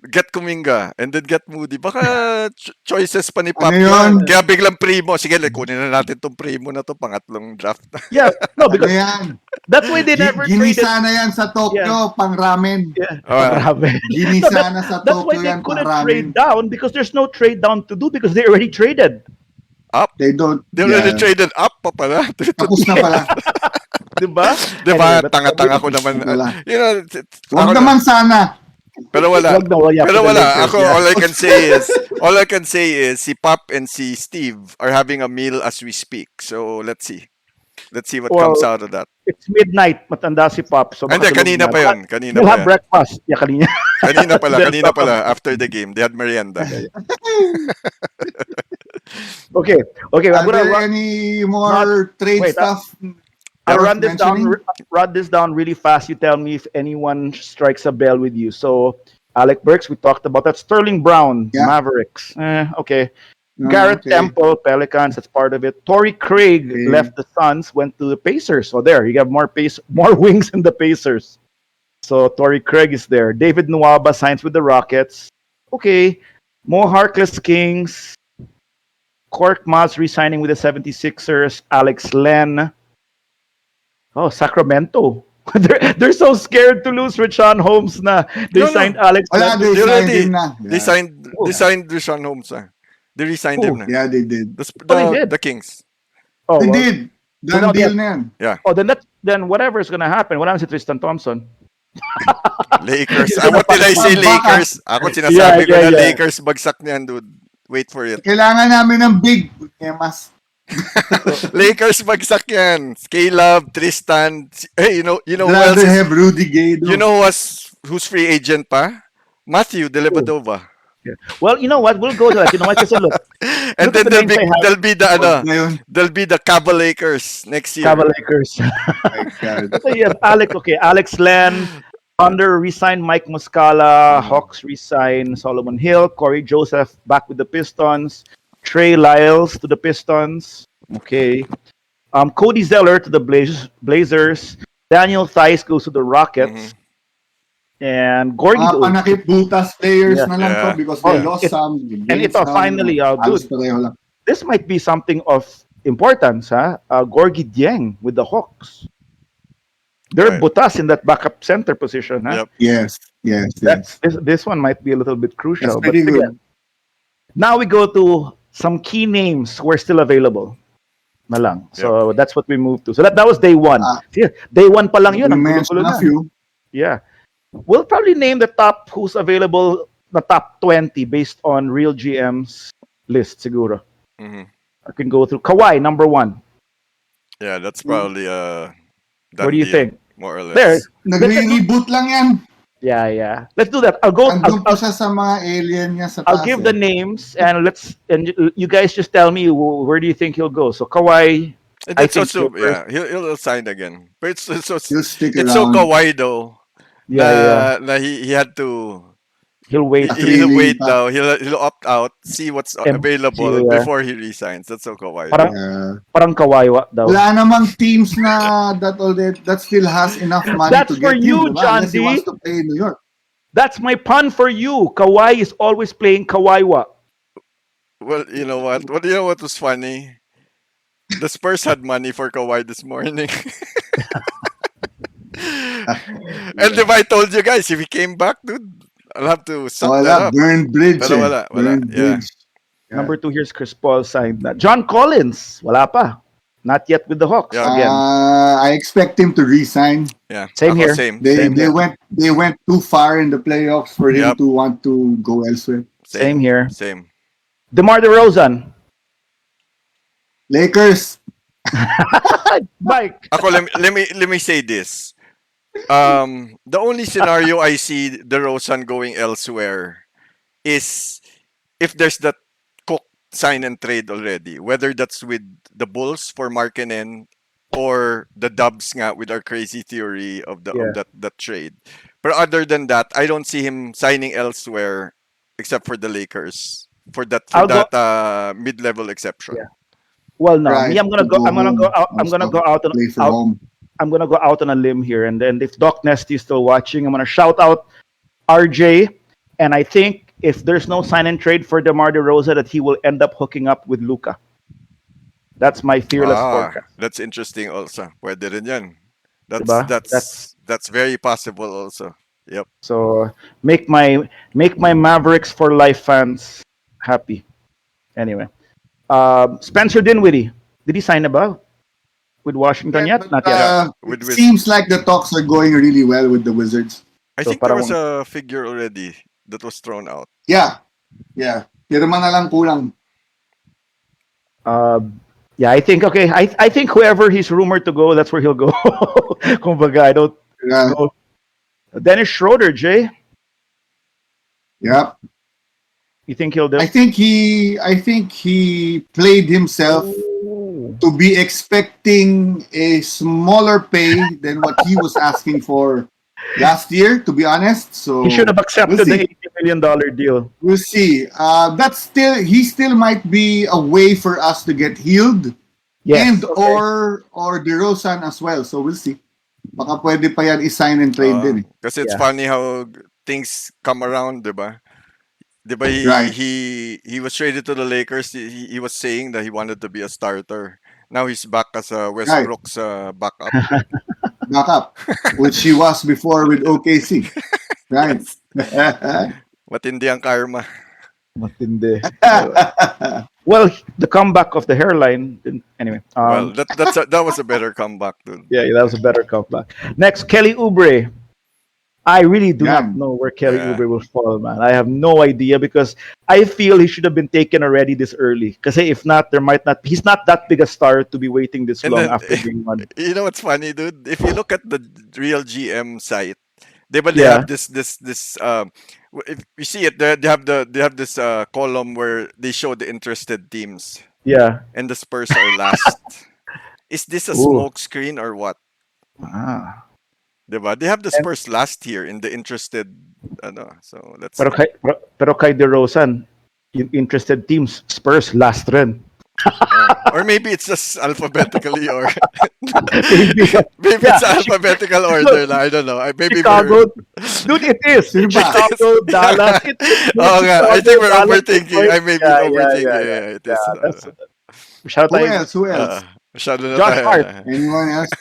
Get Kuminga and then get Moody. Baka choices pa ni Pop Ano yun? yun. Kaya biglang Primo. Sige, kunin na natin tong Primo na to, pangatlong draft. Yeah, no, Ano because yan? that's why they never traded. Ginisa na yan sa Tokyo, pang ramen. Yeah, Ah. grabe. Ginisa na sa That's why Tokyo they yan, pang couldn't ramen. trade down because there's no trade down to do because they already traded. Up. They don't, They already yeah. traded up pa pala. Tapos na pala. Diba? Diba? Anyway, but- Tanga-tanga ko naman. Wala. You know, Huwag ako naman sana. Pero wala. Wag na, wag, yeah, Pero for the wala. Lakers, Ako, yeah. all I can say is si Pop and si Steve are having a meal as we speak. So, let's see. Let's see what Well, comes out of that. It's midnight, matanda si Pop. So Hindi, makatulog kanina na. pa yun. Kanina They'll pa have yan. breakfast. Yeah, kanina. Kanina pala. After the game, they had merienda. Okay, okay. I'm Are gonna there run, any more trade wait, stuff? I'll worth run this down. mentioning? Run this down really fast. You tell me if anyone strikes a bell with you. So, Alec Burks, we talked about that. Sterling Brown, Yeah. Mavericks. Okay. No, Garrett okay. Temple, Pelicans, that's part of it. Torrey Craig Okay. left the Suns, went to the Pacers. So there, you have more wings in the Pacers. So Torrey Craig is there. David Nwaba signs with the Rockets. Okay. Mo Harkless Kings. Cork Maz resigning with the 76ers. Alex Len. Oh, Sacramento. They're so scared to lose Richon Holmes na they No, no. signed Alex Wala, Len. they They signed him already na. they Yeah. signed Oh, they signed Rashawn Holmes. They resigned him who? na. Yeah, they did. Oh, they did. The Kings. Oh, They well. did. So Done now they deal have, na yan. Yeah. oh, then whatever is gonna happen. What happens to Tristan Thompson? Lakers. He's Ah, gonna what did I say? Baka. Lakers. Ako Yeah, sinasabi ko yeah, na yeah. Lakers bagsak niyan, dude. Wait for it. Kailangan namin ng big. Kemas. Lakers bagsak yan. Caleb, Tristan. Hey, you know who else Rather is, have Rudy Gay. you know who's free agent pa? Matthew Dellavedova. Yeah. Well, you know what? We'll go to that. You know what? Kasi look And at then the names I have. there'll be the Cavaliers next year. Cavaliers. My God. So you have Alex. Okay, Alex Len. Thunder resign Mike Muscala. Hawks resign Solomon Hill. Corey Joseph back with the Pistons. Trey Lyles to the Pistons. Okay. Cody Zeller to the Blazers. Daniel Theis goes to the Rockets. And Gorgie. Mga panakit butas players Yeah. na lang to Yeah. because they Oh, lost some games. and ito, finally, halos dude. pareho lang. This might be something of importance, huh? Gorgie Dieng with the Hawks. They're Right. butas in that backup center position, huh? Yep. Yes, yes, yes. This one might be a little bit crucial. That's But pretty good. again, now we go to some key names who are still available. Na lang. So that's what we moved to. So that was day one. Yeah, day one pa lang yun. We Ang mentioned gulo-gulo a na. few. Yeah. We'll probably name the top who's available, the top 20 based on real GM's list, siguro. Mhm. I can go through. Kawhi, number one. Yeah, that's probably What do you think? more or less. There. Nagre-reboot lang yan. Yeah. Let's do that. I'll go. Andun pa siya sa mga alien niya sa taas. I'll give the names and you guys just tell me where do you think he'll go. So Kawhi, And I it's think also Clippers. he'll sign again. But He'll stick it's so around. Kawhi though. Yeah. Na he had to He'll wait. he'll Really wait pa. now. He'll opt out, see what's available yeah. before he resigns. That's so Kawhi. Parang Yeah. parang Kawhi daw. Wala namang teams na that still has enough money That's to for get you, him, diba? John Unless he D. wants to play in New York. That's my pun for you. Kawhi is always playing Kawaiwa. Well, you know what? What you know what was funny? The Spurs had money for Kawhi this morning. And if I told you guys, if he came back, dude, I'll have to suck that Wala, up. burn bridge. Pero eh. wala. Burn Yeah. bridge. Yeah. Number 2, here's Chris Paul signed na. John Collins, wala pa. Not yet with the Hawks Yeah. again. I expect him to resign. Yeah. Same Ako, here. Same. They Same. they went too far in the playoffs for him Yep. to want to go elsewhere. Same here. Same. DeMar DeRozan. Lakers. Mike. Ako, let me say this. The only scenario I see DeRozan going elsewhere is if there's that Cook sign and trade already, whether that's with the Bulls for Markkanen or the Dubs nga with our crazy theory of that trade. But other than that, I don't see him signing elsewhere except for the Lakers for that mid-level exception. Yeah. Well, no, Right, me, I'm gonna to go. go I'm gonna go home. out. I'm gonna go out on Play for out. home. I'm gonna go out on a limb here, and then if Doc Nesty is still watching, I'm gonna shout out RJ, and I think if there's no sign and trade for DeMar DeRozan, that he will end up hooking up with Luka. That's my fearless forecast. That's interesting also. Pwede rin yan. Diba? That's very possible also. Yep. So make my Mavericks for life fans happy. Anyway, Spencer Dinwiddie, did he sign above with Washington yet? But, Not yet. With- it seems like the talks are going really well with the Wizards. I So think there parang- was a figure already that was thrown out. Yeah. Pirma na lang kulang. Yeah, I think okay. I think whoever he's rumored to go, that's where he'll go. Kumbaga, I don't Yeah. know. Dennis Schroeder, Jay, Yeah. you think he'll do? I think he played himself to be expecting a smaller pay than what he was asking for last year, to be honest. He should So have we'll accepted the see. $80 million deal. We'll see. He still might be a way for us to get healed and Yes, okay. or DeRozan as well. So we'll see. Baka pwede pa yan i-sign and trade din eh. Because it's Yeah. funny how things come around, diba? Diba Right. he was traded to the Lakers. He was saying that he wanted to be a starter. Now he's back as Right. Westbrook's backup. Backup. Which he was before with OKC. Right. Yes. Matindi ang karma. Matindi. Well, the comeback of the hairline. Anyway. Well, that was a better comeback, dude. Yeah, that was a better comeback. Next, Kelly Oubre. I really do Yeah. not know where Kelly Yeah. Oubre will fall, man. I have no idea because I feel he should have been taken already this early. Because if not, there might not. He's not that big a star to be waiting this And long then after being one. you know what's funny, dude? If you look at the real GM site, they Yeah. have this if you see it, they have this column where they show the interested teams, Yeah. and the Spurs are last. Is this a Ooh. smoke screen or what? Ah. Diba? They have the And, Spurs last here in the interested. So let's pero see. kay DeRozan, yung interested teams, Spurs last rin. Or maybe it's just alphabetically, or Maybe. maybe Yeah. it's alphabetical order. I don't know. Maybe Chicago. Dude, it is. Sino ba? Chicago, Dallas. It is. Dude. Oh, nga. I think we're Dallas, overthinking. I may be Yeah, overthinking. yeah, Yeah, it is. that's, shout Who out else? Who else? Masyado na Josh tayo. Hart. Anyone else?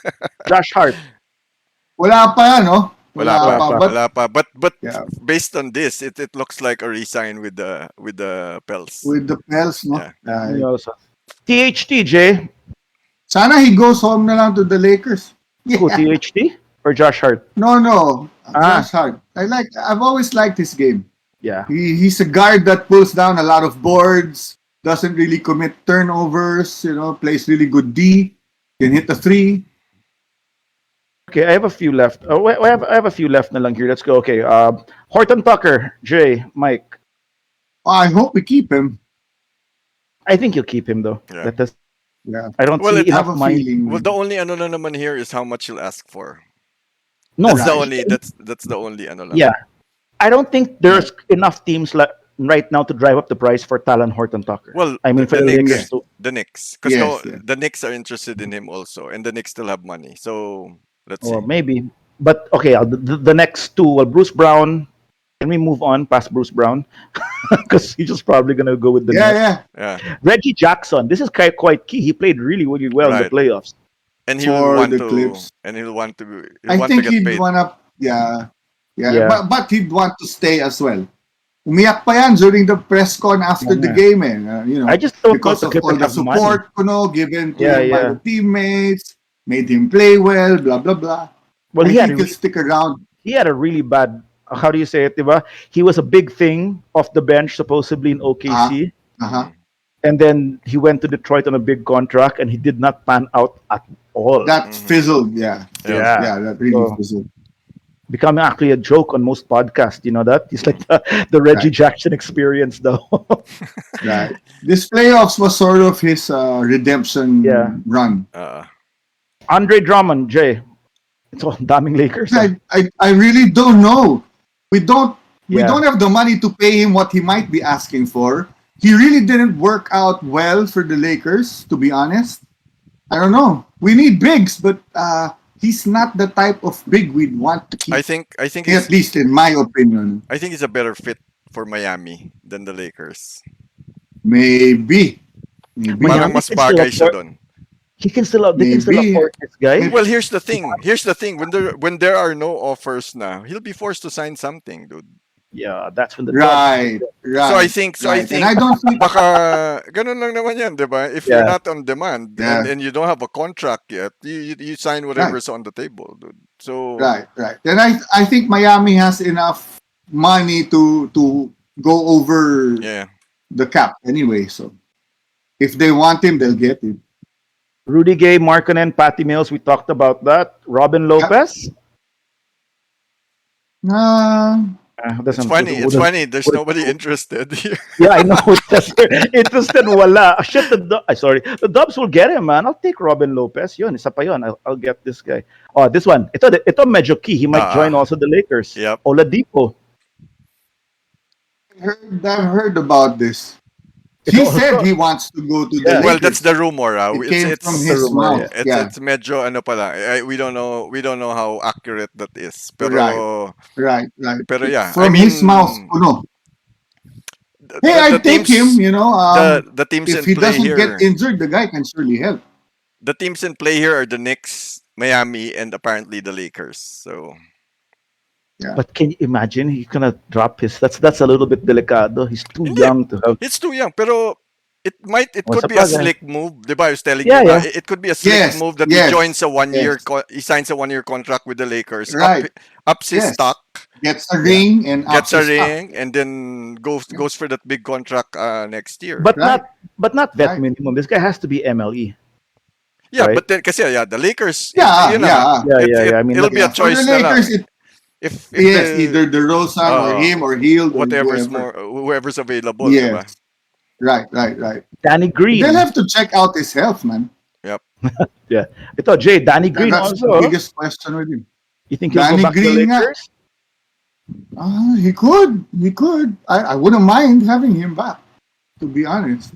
Josh Hart. Wala pa yan, no? Wala pa. But Wala pa. But yeah, based on this, it looks like a resign with the Pels. with the Pels, no? Yeah. He also. THT, Jay. Sana he goes home na lang to the Lakers. Who, Yeah. THT? Or Josh Hart? No. Ah. Josh Hart. I've always liked his game. Yeah. He's a guard that pulls down a lot of boards, doesn't really commit turnovers, plays really good D, can hit a three. Okay, I have a few left. Oh, I have a few left na lang here. Let's go. Okay. Horton Tucker, Jay, Mike. I hope we keep him. I think you'll keep him though. Yeah. Yeah. I don't Well, see it- I have enough a money. feeling. Well, the only ano na naman here is how much you'll ask for. No, That's the right. only that's the only ano lang. Yeah, I don't think there's enough teams right now to drive up the price for Talon Horton Tucker. Well, I mean, for the the Knicks, Lakers too. the Knicks, because Yes, yeah. the Knicks are interested in him also, and the Knicks still have money. So let's Or see. maybe. But okay, the next two. Well, Bruce Brown. Can we move on past Bruce Brown? Because he's just probably gonna go with the Nets. Yeah. Yeah, Reggie Jackson. This is quite key. He played really well in the Right. playoffs. and he'll For want the to, Clips. and he'll want to, I want think to get he'd paid. wanna, yeah. Yeah. But he'd want to stay as well. Umiyak pa yan during the press con after the Yeah. game, I just don't because know of if the all Clippers the have money. support, given to Yeah, him by yeah. the teammates, made him play well, blah blah blah. Well, I he had think he'll stick around. a really bad. How do you say it, diba? He was a big thing off the bench, supposedly in OKC, Uh-huh. and then he went to Detroit on a big contract, and he did not pan out at all. That Mhm. fizzled, yeah. Yeah. Yeah, that really So- fizzled. Becoming actually a joke on most podcasts. You know that? He's like the Reggie Right. Jackson experience, though. Right. This playoffs was sort of his redemption Yeah. run. Andre Drummond, Jay. It's all damning Lakers. I really don't know. We don't Yeah. have the money to pay him what he might be asking for. He really didn't work out well for the Lakers, to be honest. I don't know. We need bigs, but he's not the type of big we'd want to keep. I think at he's, least in my opinion. I think he's a better fit for Miami than the Lakers. Maybe. Parang Miami mas can still bagay siya afford- dun. They can still Maybe. afford this guy. Well, here's the thing. When there are no offers now, he'll be forced to sign something, dude. Yeah, that's when the Right. So I think right. And I don't think baka ganun lang naman yan, di ba? If you're Yeah. not on demand Yeah. and you don't have a contract yet, you sign whatever's on the table, dude. So right. And I think Miami has enough money to go over yeah. the cap anyway. So if they want him, they'll get him. Rudy Gay, Markkanen, Patty Mills. We talked about that. Robin Lopez. It's funny. It's funny. There's nobody interested here. Yeah, I know. Interested, wala. Shit, sorry. The Dubs will get him, man. I'll take Robin Lopez. Yun, isa pa yun. I'll get this guy. Oh, this one. Ito medyo key. He might join also the Lakers. Yep. Oladipo. I've heard about this. He said he wants to go to the Lakers. Well, that's the rumor. It came from his mouth. It's medyo ano pala. We don't know how accurate that is. Pero Right. Pero yeah, from his mouth. No. Hey, I take him. The teams if in he play doesn't here. get injured, the guy can surely help. The teams in play here are the Knicks, Miami, and apparently the Lakers. So. Yeah. But can you imagine he's gonna drop his? That's a little bit delicado. He's too young to have. It's too young, pero it could be a slick move. Diba? I was telling Yeah, you, yeah. it could be a slick move that he joins a 1 year. He signs a 1 year contract with the Lakers. Right. Ups his stock. Gets a ring and and then goes for that big contract next year. But not vet minimum. This guy has to be MLE. Yeah, right? but then kasi the Lakers. Yeah. I mean, it'll be a choice. For the Lakers, if either DeRozan or him or Hield or whoever's available. Yes. Right. Danny Green. They'll have to check out his health, man. Yep. Yeah. Ito, Jay, Danny Green That's also. the biggest question with him. You think he'll Danny go back Green to the Lakers? He could. I wouldn't mind having him back, to be honest.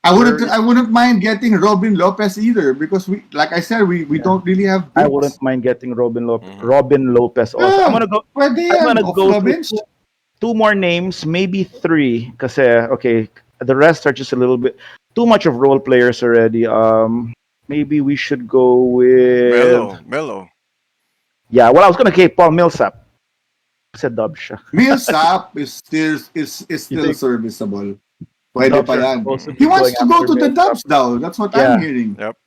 I wouldn't mind getting Robin Lopez either because like I said, we don't really have bigs. I wouldn't mind getting Robin Lopez also. Yeah, I'm gonna go through two more names, maybe three, because the rest are just a little bit too much of role players already. Maybe we should go with Melo. Yeah, well, I was gonna get Paul Millsap. Said Dub siya. Millsap is still serviceable. Pwede pa yan. He Going wants to go after to the Millsap. Dubs now. That's what I'm hearing. Yep.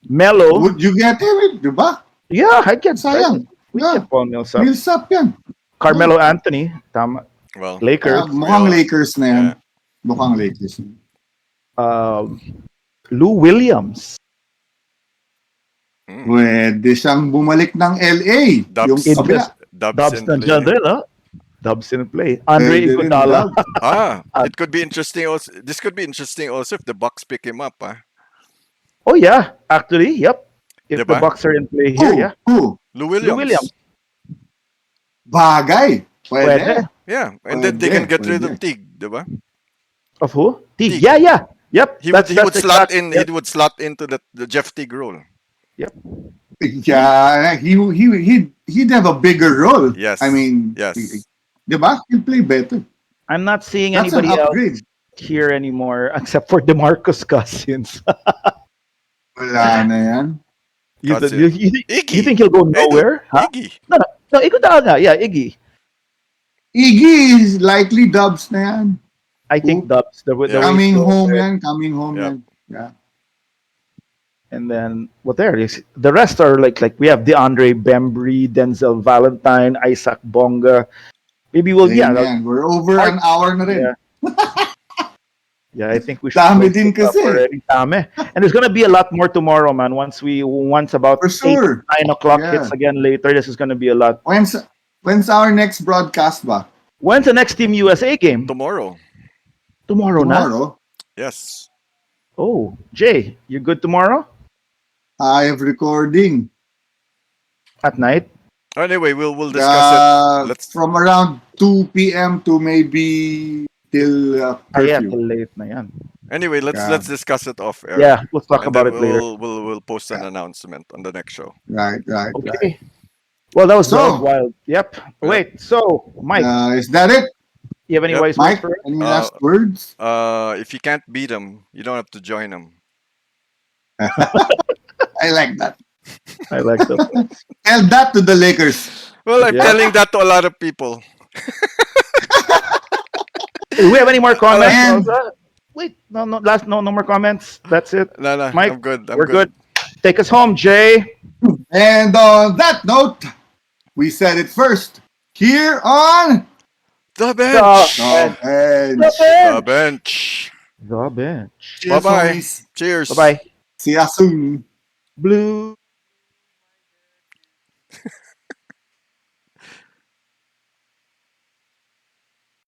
Melo. Would you get him? Diba? Yeah, I'd get Sayang. We Yeah. get Paul Millsap. Millsap yan. Carmelo Anthony. Tama. Well, Lakers. Mukhang Lakers na yan. Yeah. Mukhang Lakers. Lou Williams. Pwede siyang bumalik ng LA. Dubs. Yung kabila. Dubs in na play. dyan rin, ha? Dubs in play. Andre Pwede rin, Iguodala. It could be interesting also. This could be interesting also if the Bucks pick him up. Oh, yeah. Actually, yep. If Diba? the Bucks are in play here, yeah. Who? Lou Williams. Lou Williams. Bagay. Pwede. Pwede. Yeah, and then they can get rid of Teague, diba? Of who? Teague. Teague. Yeah. Yep. He would slot in. Yep. He would slot into the Jeff Teague role. Yep. Yeah, he'd have a bigger role. Yes. I mean, Yes. Diba? He'll play better. I'm not seeing That's an anybody else upgrade. here anymore except for DeMarcus Cousins. Wala na yan. you, Cousins. you think he'll go nowhere? Huh? Iggy. No, Iguodala. Yeah, Iggy. Iggy is likely Dubs na yan. I think Dubs. Coming home Yep. yan. Yeah. And then what there is the rest are like we have DeAndre Bembry, Denzel Valentine, Isaac Bonga. Maybe we'll Ayan. We're over an hour na rin. Yeah, I think we should Dami close din this up kasi. already. Dami. And there's gonna be a lot more tomorrow, man. Once about For sure. 8, 9 o'clock Yeah. hits again later, this is gonna be a lot. When's our next broadcast ba? When's the next Team USA game? Tomorrow. Tomorrow. Tomorrow? Yes. Oh, Jay, you good tomorrow? I have recording. At night? Anyway, we'll discuss it. Let's. From around 2 p.m. to maybe till Yeah, curfew. till late na yan. Anyway, let's discuss it off air. Yeah, let's talk And about then it later. We'll post an announcement on the next show. Right. Okay. Well, that was wild. Yep. Wait, so Mike, Is that it? you have any Yep. wise Mike, words for us? any last words? If you can't beat them, you don't have to join them. I like that. I like that. Tell that to the Lakers. Well, I'm Yeah. telling that to a lot of people. Do we have any more comments? And- Rosa? Wait, no more comments. That's it. No, Mike, I'm good. We're good. Take us home, Jay. And on that note, we said it first here on The bench. The Bench. The bench. The bench. Cheers, Bye-bye. homies. Cheers. Bye-bye. See ya soon. Blue.